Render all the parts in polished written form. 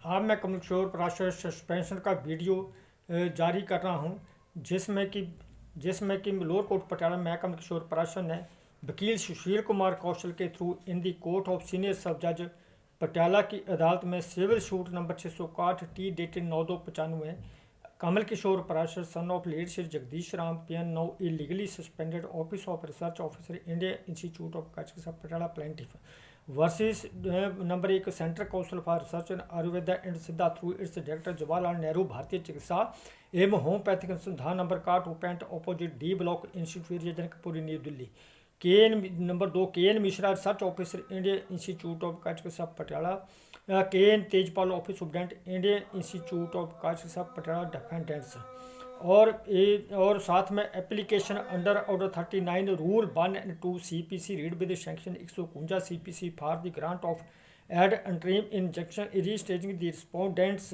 अब मैं कमल किशोर पराशर सस्पेंशन का वीडियो जारी कर रहा हूं, जिसमें कि लोअर कोर्ट पटियाला में कमल किशोर पराशर ने वकील सुशील कुमार कौशल के through in the court of senior sub जज पटियाला की अदालत में civil suit number 661 T dated 9/2/95 Kamal Kishore Parashar son of late Shri Jagdish Ram PN now illegally suspended office of research officer Indian institute of कचकसा Patiala plaintiff versus number 1 central council for research and Ayurveda and Siddha through its director Jawaharlal Nehru भारतीय Chikitsa Evam homeopathic Anusandhan number 61 opposite D block institute Janakpuri New Delhi number 2 KN Mishra research officer Indian institute of कचकसा Patiala KN Tejpal office superintendent Indian institute of कचकसा Patiala defendants और साथ में application under order 39 rule 1 and 2 CPC read with section 151 CPC for the grant of ad interim injunction restraining the respondents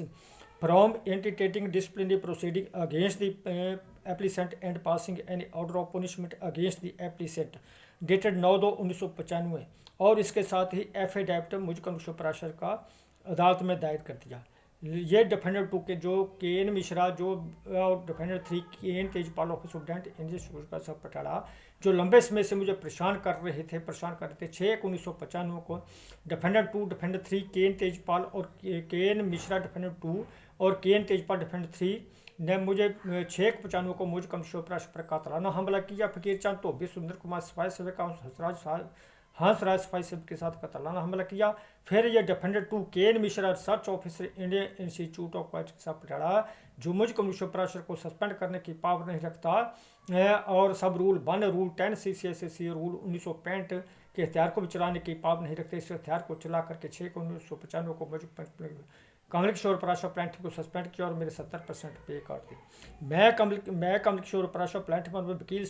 from entertaining disciplinary proceeding against the applicant and passing any order of punishment against the applicant dated 9/2/1995 और इसके साथ ही affidavit मुझ कमल किशोर पराशर का अदालत में दायर कर दिया। ये डिफेंडेंट 2 के जो KN मिश्रा जो defendant 3 KN Tejpal office superintendent institute का सब पटियाला जो लंबे समय से मुझे परेशान कर रहे थे 6/1/1995 को डिफेंडेंट 2 डिफेंडेंट 3 KN तेजपाल और KN मिश्रा डिफेंडेंट 2 और KN तेजपाल डिफेंडेंट 3 ने मुझे 6/95 को मुझ कमल किशोर पराशर पर कातलाना हमला किया। फकीर चंद धोबी सुंदर कुमार सिपाही सेवक हंसराज सिपाही सेवक के साथ कातलाना हमला किया। फिर ये defendant 2 KN Mishra research officer Indian institute of कचकसा पटियाला जो मुझ कमल किशोर पराशर को सस्पेंड करने की पावर नहीं रखता और सब रूल 1 रूल 10 CCSSC रूल 1965 के हथियार को भी चलाने की पावर नहीं रखते। इस हथियार को चला करके 6/1995 को मुझ कमल किशोर पराशर प्लेंटिफ को सस्पेंड किया और मेरे 70% पे काट दी। मैं कमल किशोर पराशर प्लेंटिफ में वकील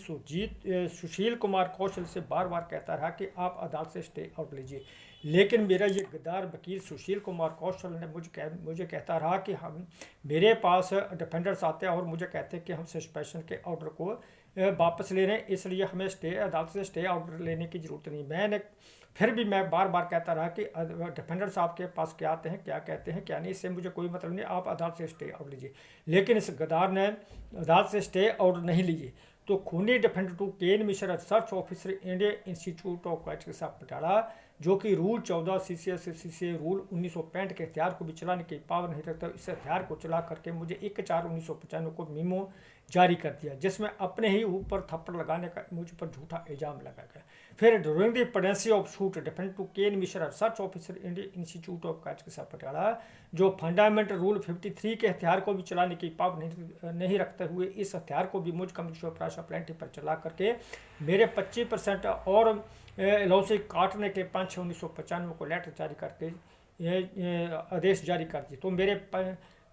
सुशील कुमार कौशल से बार बार कहता रहा कि आप अदालत से स्टे आउट लीजिए, लेकिन मेरा ये गद्दार वकील सुशील कुमार कौशल ने मुझे कहता रहा कि हम मेरे पास डिफेंडर्स आते हैं और मुझे कहते हैं कि हम सस्पेंशन के ऑर्डर को वापस ले रहे हैं, इसलिए हमें अदालत से स्टे ऑर्डर लेने की ज़रूरत नहीं। फिर भी मैं बार बार कहता रहा कि डिफेंडर्स आपके पास क्या आते हैं, क्या कहते हैं, क्या नहीं, इससे मुझे कोई मतलब नहीं, आप अदालत से स्टे ऑर्डर लीजिए। लेकिन इस गद्दार ने अदालत से स्टे ऑर्डर नहीं लिए तो खूनी defendant 2 KN Mishra research officer Indian institute of कचकसा पटियाला जो कि रूल 14 CCSSC रूल 1965 के हथियार को भी चलाने की पावर नहीं रखता, इस हथियार को चला करके मुझे 1/4/1995 को मीमो जारी कर दिया, जिसमें अपने ही ऊपर थप्पड़ लगाने का मुझ पर झूठा इल्जाम लगा गया। फिर during the pendency of suit defendant 2 KN Mishra research officer Indian institute of कचकसा पटियाला जो फंडामेंटल रूल 53 के हथियार को भी चलाने की पावर नहीं रखते हुए इस हथियार को भी मुझ कमल किशोर पराशर प्लेंटिफ पर चला करके मेरे 25% और अलाउंस काटने के 5/6/1995 को लेटर जारी करके आदेश जारी कर दिए। तो मेरे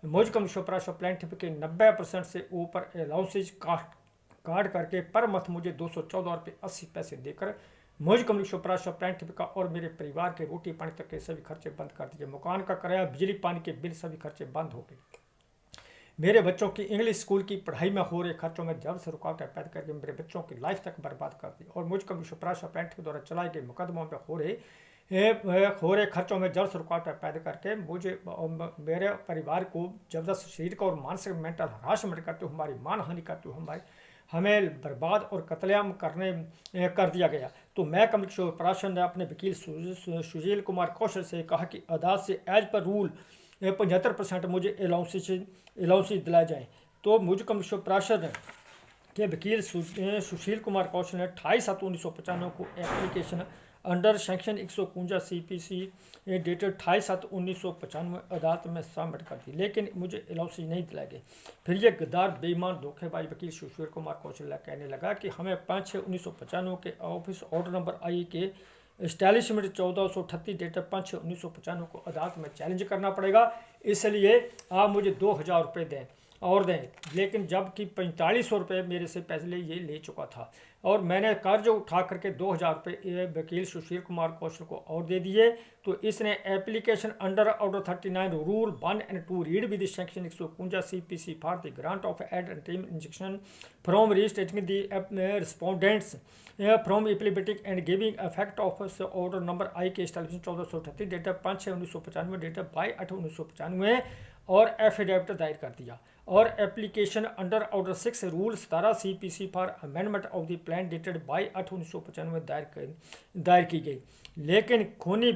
मुझ कमल किशोर पराशर प्लेंटिफ के 90% से ऊपर अलाउंसेज काट करके पर मंथ मुझे 214 रुपये 80 पैसे देकर मुझ कमल किशोर पराशर प्लेंटिफ का और मेरे परिवार के रोटी पानी तक के सभी खर्चे बंद कर दिए। मकान का किराया, बिजली पानी के बिल सभी खर्चे बंद हो गए। मेरे बच्चों की इंग्लिश स्कूल की पढ़ाई में हो रहे खर्चों में जब से रुकावटें पैदा करके मेरे बच्चों की लाइफ तक बर्बाद कर दी और मुझ कमल किशोर पराशर प्लेंटिफ द्वारा चलाए गए मुकदमों में हो रहे खर्चों में जल्द से रुकावटें पैदा करके मुझे मेरे परिवार को जबरदस्त शारीरिक और मानसिक मेंटल हरासमेंट करते हुए हमारी मानहानि करते हुए हमें बर्बाद और कत्लेआम कर दिया गया। तो मैं कमल किशोर पराशर ने अपने वकील सुशील कुमार कौशल से कहा कि अदालत से एज पर रूल 75% मुझे अलाउंस दिलाए जाएँ। तो मुझ कमल किशोर पराशर के वकील सुशील कुमार कौशल ने 28/7/1995 को application under section 151 CPC dated 28/7/1995 अदालत में सबमिट कर दी, लेकिन मुझे अलाउंस नहीं दिलाए गए। फिर ये गद्दार बेईमान धोखेबाज वकील सुशील कुमार कौशल कहने लगा कि हमें 5/6/1995 के ऑफिस ऑर्डर नंबर I के इस्टेब्लिशमेंट 1438 डेटेड 5/6/1995 को अदालत में चैलेंज करना पड़ेगा, इसलिए आप मुझे 2000 रुपये दें, लेकिन जबकि 4500 रुपये मेरे से पहले ये ले चुका था। और मैंने कर्ज उठा करके 2,000 रुपये वकील सुशील कुमार कौशल को और दे दिए। तो इसने application under order 39 rule 1 and 2 read with section 151 CPC for the grant of ad interim injunction from restraining the respondents from एप्लीबेटिक and giving effect of order number I K establishment 1438 data 5/6/1995 data 22/8/1995 और affidavit दायर कर दिया। और application under order 6 rule 17 CPC for amendment of the plan dated 22/8/1995 दायर की गई। लेकिन खूनी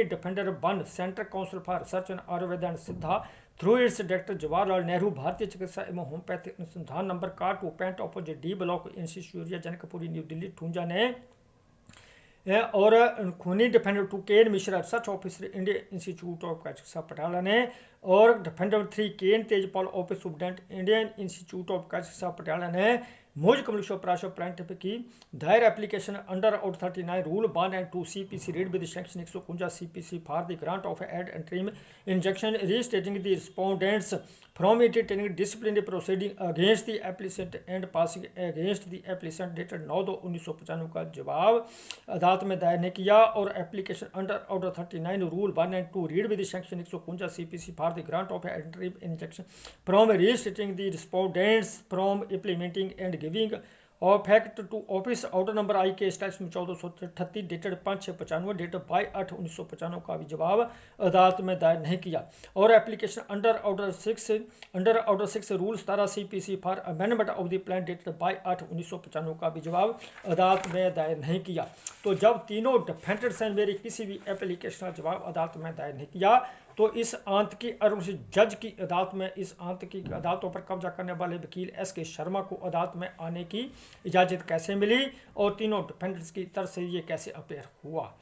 defender 1 central council for research and Ayurveda and Siddha through its director Jawaharlal Nehru भारतीय चिकित्सा एवं होम्योपैथिक अनुसंधान नंबर कार 2 opposite D block institute Janakpuri New Delhi ठूंजा ने और खूनी defender 2 cane Mishra research officer Indian institute of चिकित्सा पटियाला ने और defender 3 K N Tejpal office superintendent Indian institute of चिकित्सा पटियाला ने मुझ कमलेश्वर प्राशो प्लांट की दायर application under order 39 rule 1 and 2 CPC read with section 151 CPC for the grant of ad interim injunction restraining the respondents from entertaining disciplinary proceeding against the applicant and passing against the applicant dated 9/2/1995 का जवाब अदालत में दायर ने किया। और application under order 39 rule 1 and 2 read with section 151 CPC for the grant of interim injunction from restraining the respondents from implementing and giving fact to office order number I K स्टैट्स में 1438 डेटेड 5/6/95 डेटेड 22/8/1995 का भी जवाब अदालत में दायर नहीं किया। और application under order 6 rule 17 CPC for amendment of the plan dated 22/8/1995 का भी जवाब अदालत में दायर नहीं किया। तो जब तीनों डिफेंडेंट्स ने मेरी किसी भी एप्लीकेशन का जवाब अदालत में दायर नहीं किया तो इस आंतकी अर्श जज की अदालत में इस आंतकी अदालतों पर कब्जा करने वाले वकील SK शर्मा को अदालत में आने की इजाज़त कैसे मिली और तीनों डिफेंडेंट्स की तरफ से ये कैसे अपेयर हुआ।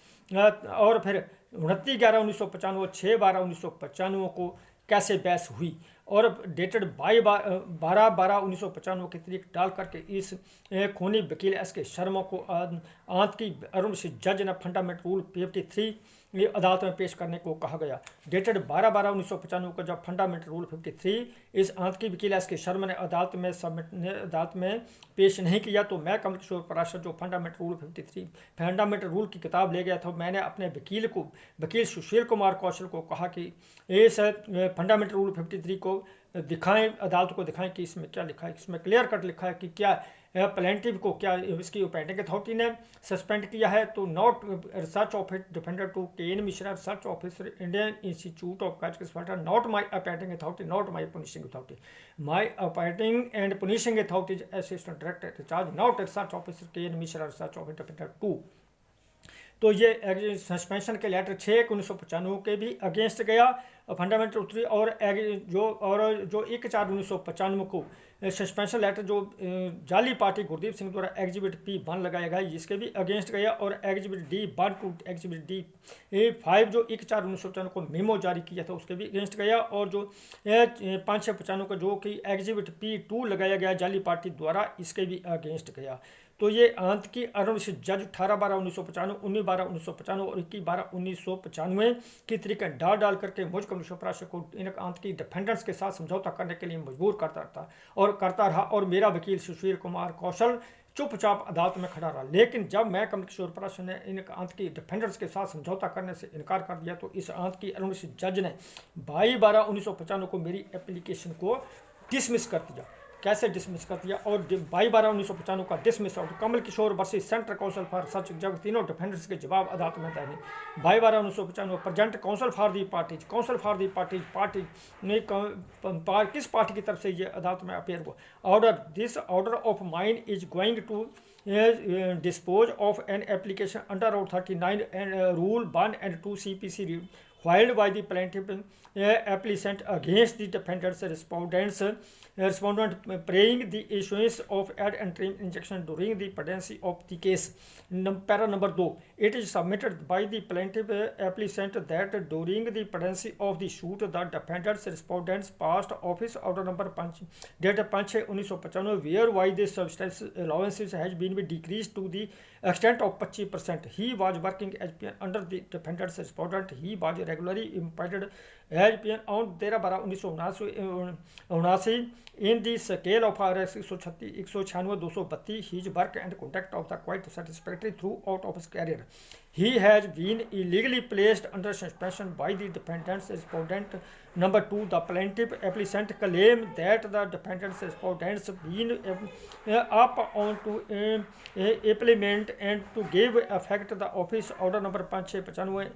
और फिर 29/11/1995 6/12/1995 को कैसे बहस हुई और डेटेड 12/12/1995 की तारीख डाल करके इस खूनी वकील SK शर्मा को आंतकी अर्श जज ने फंडामेंटल रूल 53 अदालत में पेश करने को कहा गया। डेटेड 12/12/1995 को जब फंडामेंटल रूल 53 इस आंतकी वकील SK शर्मा ने अदालत में पेश नहीं किया तो मैं कमलेश्वर पराशर जो फंडामेंटल रूल की किताब ले गया था, मैंने अपने वकील सुशील कुमार कौशल को कहा कि इस फंडामेंटल रूल 53 को दिखाएं, अदालत को दिखाएं कि इसमें क्या लिखा है। इसमें क्लियर कट लिखा है कि क्या प्लेंटिव को क्या इसकी ओपेटिंग अथॉरिटी ने सस्पेंड किया है। तो not research of defender 2 cane Mishra research officer Indian institute of Chikitsa not my appointing authority not my punishing authority my appointing and punishing authority assistant director in charge not research officer K N Mishra research of defender 2। तो ये suspension के letter 6/1995 के भी against गया fundamental उत्तरी और जो 1/4/1995 को सस्पेंशन लेटर जो जाली पार्टी गुरदीप सिंह द्वारा एग्जिबिट P1 लगाया गया इसके भी अगेंस्ट गया और exhibit D1 to exhibit D5 जो 1/4/1995 को मेमो जारी किया था उसके भी अगेंस्ट गया और जो 5/6/95 का जो कि एग्जिबिट P2 लगाया गया जाली पार्टी द्वारा इसके भी अगेंस्ट गया। तो ये अंत की अरुण जज 18/12/1995 19/12/1995 और 21/12/1995 की तरीके डाल करके मुझ कमलेश्वर पराशर को इन अंत की डिफेंडेंट्स के साथ समझौता करने के लिए मजबूर करता रहा और मेरा वकील सुशील कुमार कौशल चुपचाप अदालत में खड़ा रहा। लेकिन जब मैं कमलेश्वर पराशर ने इन अंत की डिफेंडेंट्स के साथ समझौता करने से इनकार कर दिया तो इस अंत की अरुण जज ने 22/12/1995 को मेरी एप्लीकेशन को डिसमिस कर दिया। कैसे डिसमिस कर दिया और 22/12/1995 का डिसमिस और Kamal Kishore versus central council for research जब तीनों डिफेंडेंट्स के जवाब अदालत में देने 22/12/1995 present council for the party ने किस पार्टी की तरफ से ये अदालत में अपेयर हुआ। This order of mine is going to dispose of an application under out 39 rule 1 and 2 CPC filed by the plaintiff applicant against the defendant's respondent praying the issuance of ad interim injunction during the pendency of the case. Para number 2, it is submitted by the plaintiff applicant that during the pendency of the suit the defendant's respondents passed office order number 5 dated 5/6/1995 whereby the substance allowances has been decreased to the extent of 25%. He was working as under the defendant's respondent. He was regularly appointed as PM on 13/12/1979 in the scale of RS 136, 196, 232. His work and conduct of the quite satisfactory throughout of his career. He has been illegally placed under suspension by the defendant's respondent. Number 2, the plaintiff applicant claim that the defendant's respondents been up on to implement and to give effect the office order number 5695,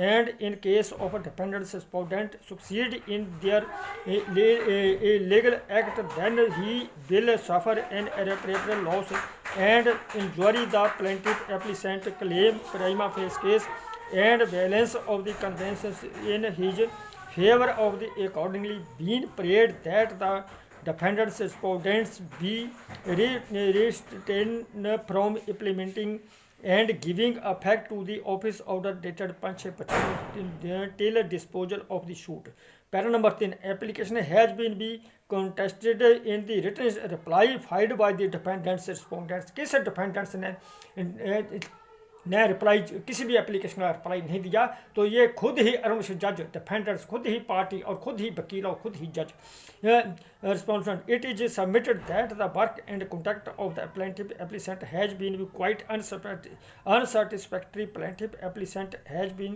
and in case of a defendant's respondent succeed in their illegal act, then he will suffer an irreparable loss and injury. The plaintiff applicant claim prima facie case and valence of the convictions in his favor of the accordingly been prayed that the defendant's respondents be restrained from implementing and giving effect to the office order dated 5/55 till disposal of the suit. Para number 3, application has been be contested in the written reply filed by the defendant's respondents. किस defendants ने reply किसी भी application का reply नहीं दिया, तो ये खुद ही अरुण जज डिफेंडर्स, खुद ही पार्टी और खुद ही वकील और खुद ही जज responsible. It is submitted that the work and conduct of the plaintiff applicant has been quite unsatisfactory. Plaintiff applicant has been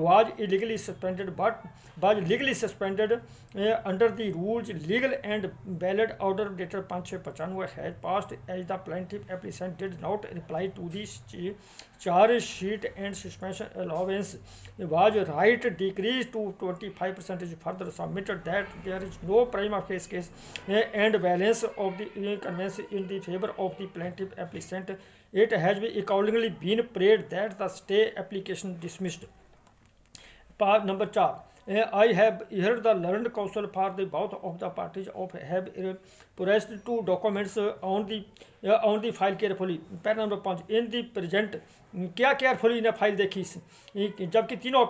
was illegally suspended, but was legally suspended under the rules. Legal and valid order dated 5/95 has passed as the plaintiff applicant did not reply to the charge sheet and suspension allowance was right decreased to 25%. Further submitted that there is no prima facie case and valence of the conveyance in the favor of the plaintiff applicant. It has been accordingly been prayed that the stay application dismissed. Part number 4. I have heard the learned counsel for the both of the parties of have pressed two documents on the file carefully. Para number 5. In the present क्या carefully ने file देखी, जबकि तीनों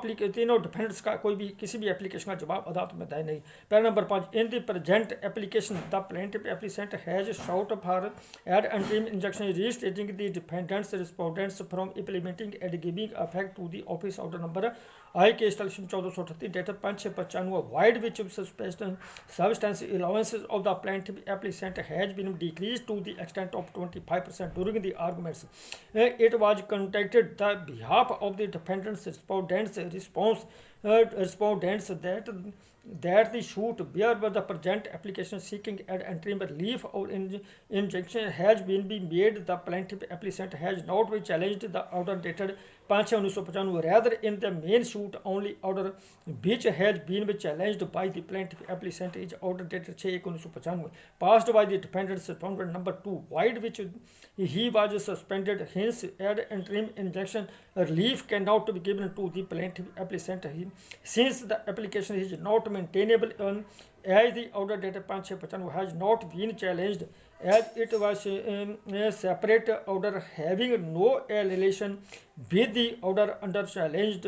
defendants का कोई भी किसी भी एप्लीकेशन का जवाब अदालत में दे नहीं. Para number 5. In the present application the plaintiff applicant has sought for ad interim injunction restraining the defendants respondents from implementing and giving effect to the office order number I K 1438 dated 5/95 vide which substance allowances of the plaintiff applicant has been decreased to the extent of 25% during the arguments. It was contacted the behalf of the defendant's respondents that the suit where the present application seeking an interim relief or injunction has been made. The plaintiff applicant has not been challenged the order dated 5/1995. Rather, in the main suit only order which has been challenged by the plaintiff applicant is order dated 6/1995 passed by the defendant's respondent number 2, void which he was suspended. Hence, an interim injunction relief cannot be given to the plaintiff applicant since the application is not maintainable as the order dated 5/95 has not been challenged, as it was a separate order having no relation with the order under challenged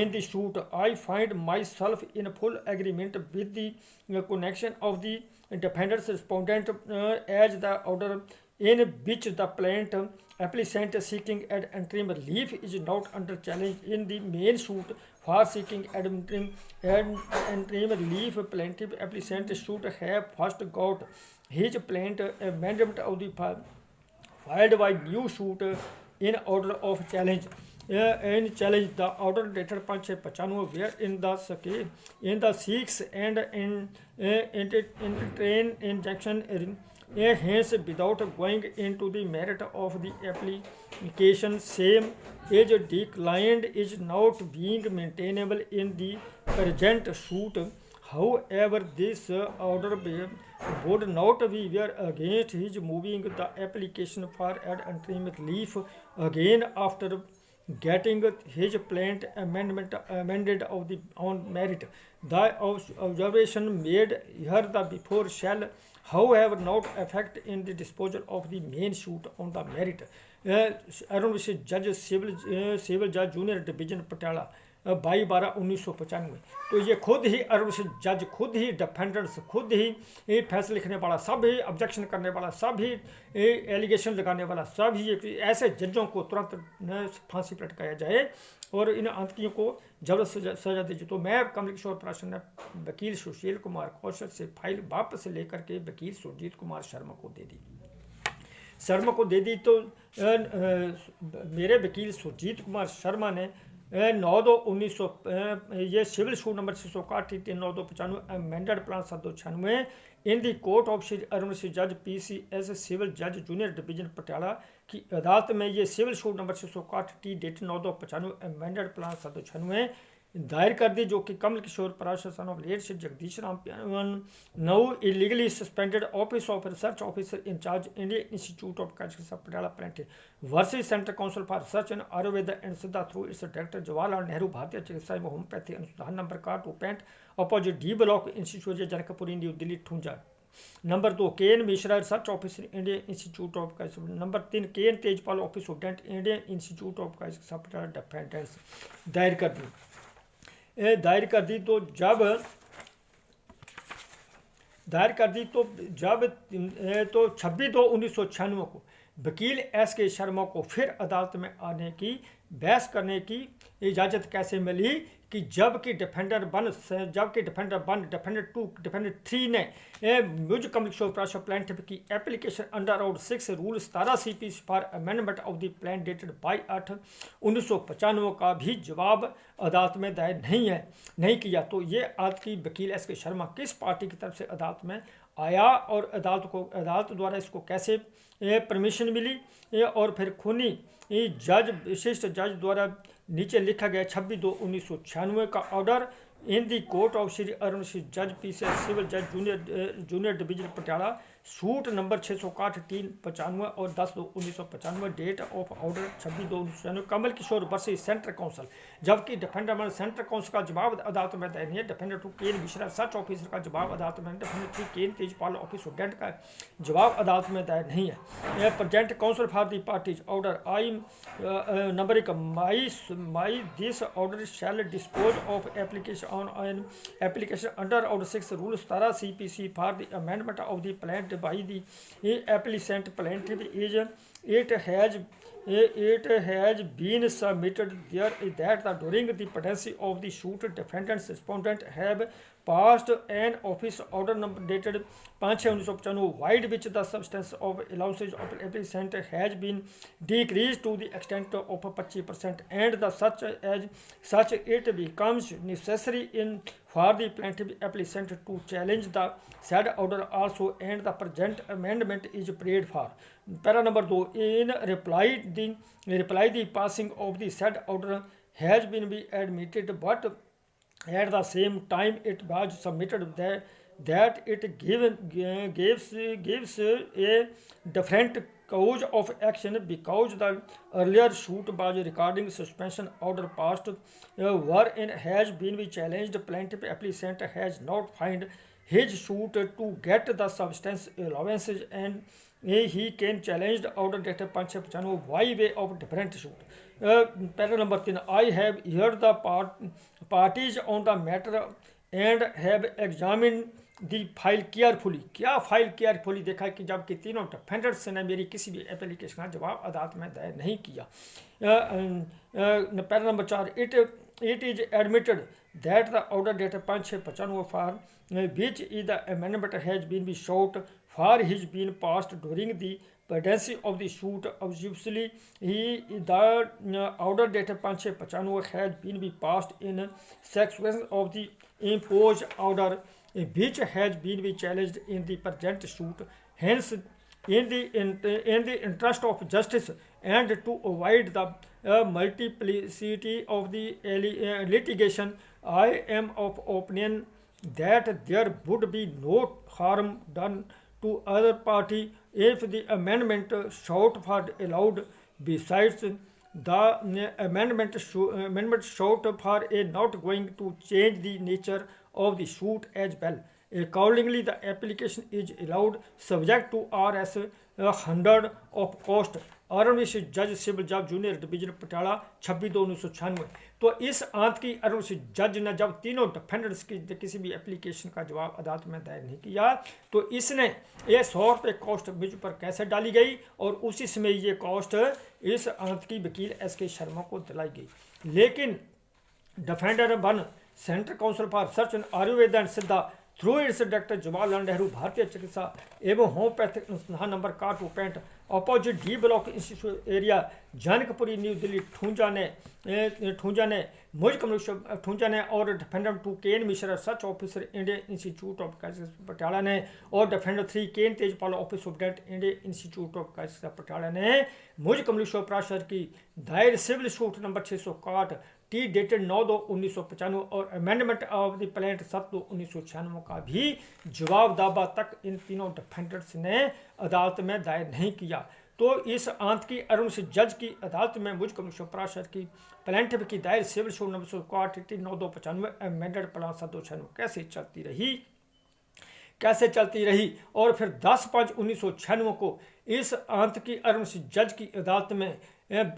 in the suit. I find myself in full agreement with the connection of the defendant's respondent as the order in which the plaintiff applicant seeking an interim relief is not under challenge in the main suit. For seeking interim relief, plaintiff applicant should have first got his plaintiff amendment of the filed by new suit in order of challenge. In challenge the order dated 5/95 where in the seeks and in injunction hence without going into the merit of the application same is declined is not being maintainable in the present suit. However, this order would not be against his moving the application for an interim relief again after getting his plaint amended on merit. The observation made here the before shall however not affect in the disposal of the main suit on the merit. Arun Vishal Judge, Civil Judge Junior Division Patiala 22/12/1995। तो ये खुद ही अरुण जज, खुद ही defendants, खुद ही फैसले लिखने वाला, सब ही ऑब्जेक्शन करने वाला, सब ही एलिगेशन लगाने वाला, सब ही ऐसे जजों को तुरंत फांसी पर लटकाया जाए और इन आतंकियों को जबरदस्त सजा दी जाए। तो मैं कमल किशोर प्रशासन ने वकील सुशील कुमार कौशल से फाइल वापस लेकर के वकील सुरजीत कुमार शर्मा को दे दी। तो मेरे वकील सुरजीत कुमार शर्मा ने 9/2/1900 ये civil suit number 661 9/2/95 amended plan 796 in the court of Shri Arun Shri जज PCS सिविल जज जूनियर डिवीजन पटियाला की अदालत में ये civil suit number 661 date 9/2/95 amended plan 796 दायर कर दी, जो कि कमल किशोर प्रशासन of late Shri Jagdish Ram now illegally suspended office of research officer incharge Indian institute of Patiala planted versus central council for research in Ayurveda and Siddha through its director Jawaharlal Nehru भारतीय Chikitsa Evam homoeopathy Anusandhan number 265 opposite D block institute Janakpuri New Delhi ठूंजा। Number 2 KN Mishra research officer Indian institute of number 3 KN Tejpal office student Indian institute of Patiala defendants दायर कर दी। तो जब दायर कर दी तो 26/2/1996 को वकील SK शर्मा को फिर अदालत में आने की बहस करने की इजाज़त कैसे मिली कि जबकि डिफेंडर 1, डिफेंडर 2, डिफेंडर 3 ने मुझ कमल किशोर प्रशासन प्लांट की application under out 6 rule 17 CP for amendment of the plan dated 22/8/1995 का भी जवाब अदालत में दायर नहीं किया। तो ये आपकी वकील SK शर्मा किस पार्टी की तरफ से अदालत में आया और अदालत द्वारा इसको कैसे परमिशन मिली और फिर खूनी जज विशिष्ट जज द्वारा नीचे लिखा गया 26/2/1996 का order in the court of Shri Arun Shri जज PCS सिविल जज junior division Patiala suit number 661/395 और 10/2/1995 date of order 26/2/1996 Kamal Kishore versus central council. जबकि डिफेंडर सेंट्रल काउंसिल का जवाब अदालत में दायर नहीं है। Defender 2 KN Mishra research officer का जवाब अदालत में, defender 3 KN Tejpal office student का जवाब अदालत में दायर नहीं है। Present council for the parties order I number 1 my this order shell dispose of application under order 6 rule 17 CPC for the amendment of the plan by the applicant plaintiff is it has been submitted there that during the pendency of the suit defendants respondent have passed an office order number dated 5/6/1995 void which the substance of allowances of applicant has been decreased to the extent of 25% and the such it becomes necessary in for the plaintiff applicant to challenge the said order also and the present amendment is prayed for. Para number 2 in reply the passing of the said order has been admitted but at the same time it was submitted that it gives a different cause of action because the earlier suit was regarding suspension order passed wherein has been challenged plaintiff applicant has not find his suit to get the substance allowances and he can challenge the order dated 5/6/95 by way of different suit. Paragraph number 3 I have heard the parties on the matter and have examined the file carefully. क्या file carefully देखा कि जबकि तीनों defenders ने मेरी किसी भी application का जवाब अदालत में दायर नहीं किया। Para number 4 it is admitted that the order dated 5/6/95 for which is the amendment has been be sought for has been passed during the pendency of the suit obviously the order dated 5/6/95 has been passed in sequence of the imposed order which has been challenged in the present suit. Hence in the interest of justice and to avoid the multiplicity of the litigation I am of opinion that there would be no harm done to other party if the amendment sought for allowed. Besides, the amendment sought for a not going to change the nature of the suit as well. Accordingly, the application is allowed subject to RS 100 of cost Arun जज civil जज junior division Patiala 26/2/1996। तो इस आंत की अरुण जज ने जब तीनों डिफेंडेंट्स की किसी भी एप्लीकेशन का जवाब अदालत में दायर नहीं किया तो इसने ये 100 रुपये कॉस्ट मुझ पर कैसे डाली गई और उसी समय ये कॉस्ट इस आंत की वकील SK शर्मा को दिलाई गई। लेकिन defender 1 central council for research in Ayurveda and Siddha through its director Jawaharlal Nehru भारतीय Chikitsa Evam homeopathic Anusandhan number 65 opposite D block institute area Janakpuri New Delhi ठूंजा ने मुझ कमिश्नर ठूंजा ने और defender 2 cane Mishra research officer Indian institute of Patiala ने और defender 3 K N Tejpal office of Indian institute of Patiala ने मुझ कमिश्नर प्राशर की दायर civil suit number 661 T dated 9/2/1995 और अमेंडमेंट ऑफ द प्लेंट 7/2/1996 का भी जवाब दावा तक इन तीनों डिफेंडेंट्स ने अदालत में दायर नहीं किया। तो इस आंत की अरुण जज की अदालत में मुझ कमिश्नर प्राशर की प्लेंटिफ की दायर civil suit number 9/2/95 amended plan 7/2/96 कैसे चलती रही और फिर 10/5/1996 को इस आंत की अरुण जज की अदालत में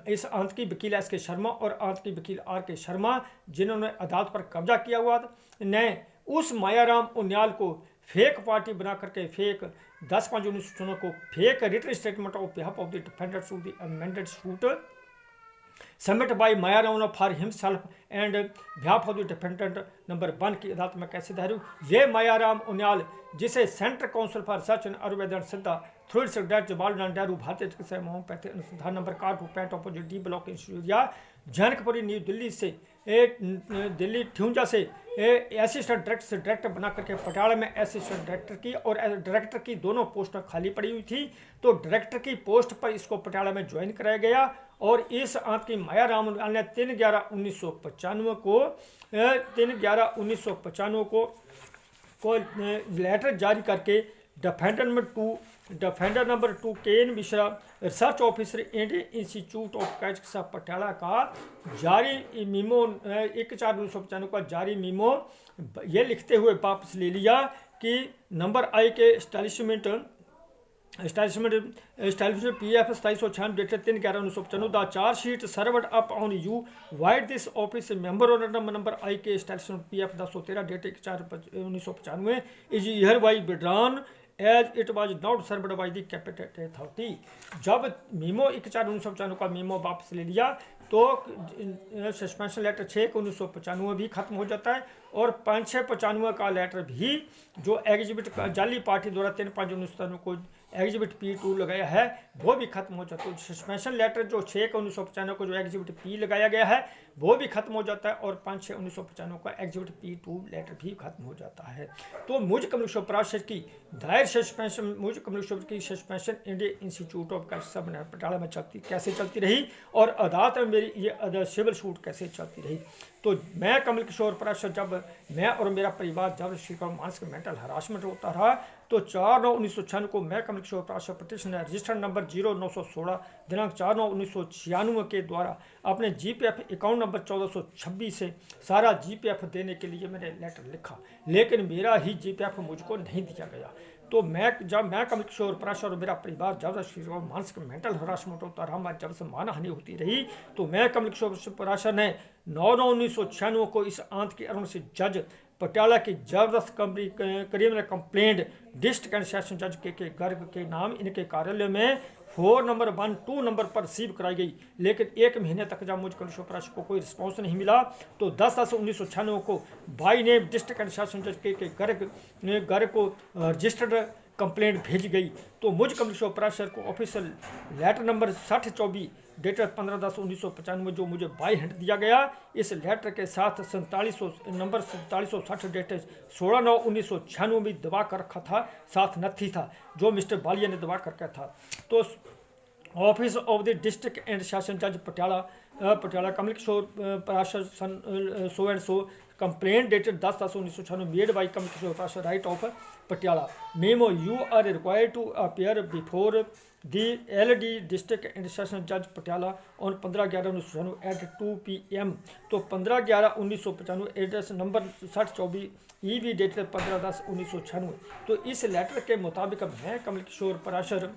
इस आंत की वकील SK शर्मा और आंत की वकील RK शर्मा जिन्होंने अदालत पर कब्जा किया हुआ ने उस मायाराम उनियाल को फेक पार्टी बना करके फेक 10/5/1996 को fake written statement of behalf of the defendants to the amended suit submit by Mayaram for himself and behalf of the defendant number 1 की अदालत में कैसे दायर हुई। ये मायाराम उनियाल जिसे central council for research in Ayurveda and Siddha through its director Jawaharlal Nehru भारतीय Chikitsa Evam homeopathic Anusandhan number 65 opposite D block institute या जानकपुरी न्यू दिल्ली से दिल्ली ठूंजा से असिस्टेंट डायरेक्टर बना करके पटियाला में असिस्टेंट डायरेक्टर की और डायरेक्टर की दोनों पोस्टें खाली पड़ी हुई थी। तो डायरेक्टर की पोस्ट पर इसको पटियाला में ज्वाइन कराया गया और इस आंत की मायाराम ने 3/11/1995 को लेटर जारी करके defender number 2 cane Mishra research officer Indian institute of चिकित्सा पटियाला का जारी मीमो 1/4/1995 का जारी मीमो ये लिखते हुए वापस ले लिया कि नंबर I के establishment PF 2796 dated 3/11/1995 the charge sheet served upon you vide this office memorandum number I के establishment PF 1013 dated 4/1995 is hereby withdrawn as it was not served by the capital authority. जब memo 1/4/1995 का memo वापस ले लिया तो suspension letter 6/1995 भी खत्म हो जाता है और 5/6/95 का लेटर भी जो एग्जिबिट जाली पार्टी द्वारा 3/5/1995 को एग्जिबिट P2 लगाया है वो भी खत्म हो जाता है। सस्पेंशन लेटर जो 6/1995 को जो एग्जिबिट P लगाया गया है वो भी खत्म हो जाता है और 5/6/1995 का एग्जिबिट P2 लेटर भी खत्म हो जाता है। तो मुझ कमिश्नर प्राशर की दायर सस्पेंशन मुझ कमिश्नर की suspension Indian institute of Patiala में कैसे चलती रही और अदालत में मेरी ये सिविल सूट कैसे चलती रही। तो मैं कमल किशोर प्राशर जब मैं और मेरा परिवार जब शिकागो मानसिक मेंटल हरासमेंट होता रहा तो 4/9/1996 को मैं कमल Kishore Prashar petition registered number 0916 दिनांक 4/9/1996 के द्वारा अपने GPF अकाउंट नंबर 1426 से सारा GPF देने के लिए मैंने लेटर लिखा, लेकिन मेरा ही GPF मुझको नहीं दिया गया। तो जब मैं कमल किशोर प्राशर और मेरा परिवार जब से मानसिक मेंटल हरासमेंट होता रहा, जब से मानहानि होती रही, तो मैं कमल किशोर प्राशर ने 9/9/1996 को इस आंत की अरुण जज पटियाला की जबरदस्त criminal complaint district and session जज के गर्ग के नाम इनके कार्यालय में 4 नंबर 1-2 नंबर पर रिसीव कराई गई। लेकिन 1 महीने तक जब मुझ कमिश्नर प्राशर को कोई रिस्पॉन्स नहीं मिला तो 10/10/1996 को by name district and session जज के गर्ग को रजिस्टर्ड कंप्लेंट भेजी गई। तो मुझ कमिश्नर प्राशर को ऑफिशियल लेटर नंबर 6024 डेटेड 15/10/1995 जो मुझे बाई हैंड दिया गया, इस लेटर के साथ 4760 डेटेड 16/9/1996 भी दबा कर रखा था, साथ नथी था जो मिस्टर बालिया ने दबा कर रखा था। तो office of the district and session जज Patiala Kamal Kishore Parashar so and so complaint dated 10/10/1996 made by Kamal Kishore Parashar right of Patiala memo you are required to appear before the LD district and session जज पटियाला ऑन 15/11/1996 एट 2 PM। तो 15/11/1995 address number 6024 EB dated 15/10/1996। तो इस letter के मुताबिक मैं कमल किशोर प्राशर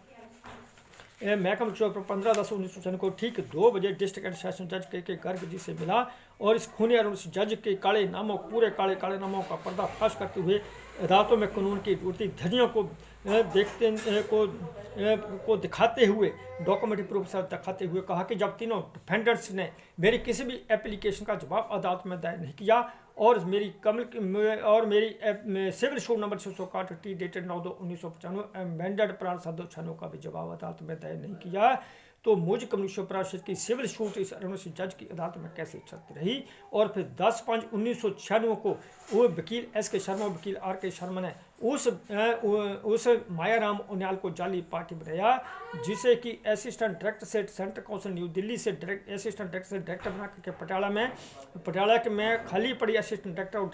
महकमा किशोर पर 15/10/1996 को ठीक 2 बजे डिस्ट्रिक्ट एंड सेशन जज के गर्ग जी से मिला और इस खूनी और उस जज के काले नामों पूरे काले नामों का पर्दाफाश करते हुए अदालतों में कानून की टूटती धज्जियों को को दिखाते हुए डॉक्यूमेंट्री प्रूफ से दिखाते हुए कहा कि जब तीनों डिफेंडर्स ने मेरी किसी भी एप्लीकेशन का जवाब अदालत में दायर नहीं किया और मेरी civil suit number 661 T dated 9/2/1995 amended प्राण 796 का भी जवाब अदालत में दायर नहीं किया, तो मुझ कम्युनिस्ट परिषद की सिविल शूट इस जज की अदालत में कैसे चलती रही। और फिर 10/5/1996 को वो वकील S.K. शर्मा वकील R.K. शर्मा ने उस मायाराम उनियाल को जाली पार्टी बनाया, जिसे कि असिस्टेंट डायरेक्टर से सेंट्रल काउंसिल न्यू दिल्ली से असिस्टेंट डायरेक्टर से डायरेक्टर बना करके पटियाला में खाली पड़ी असिस्टेंट डायरेक्टर और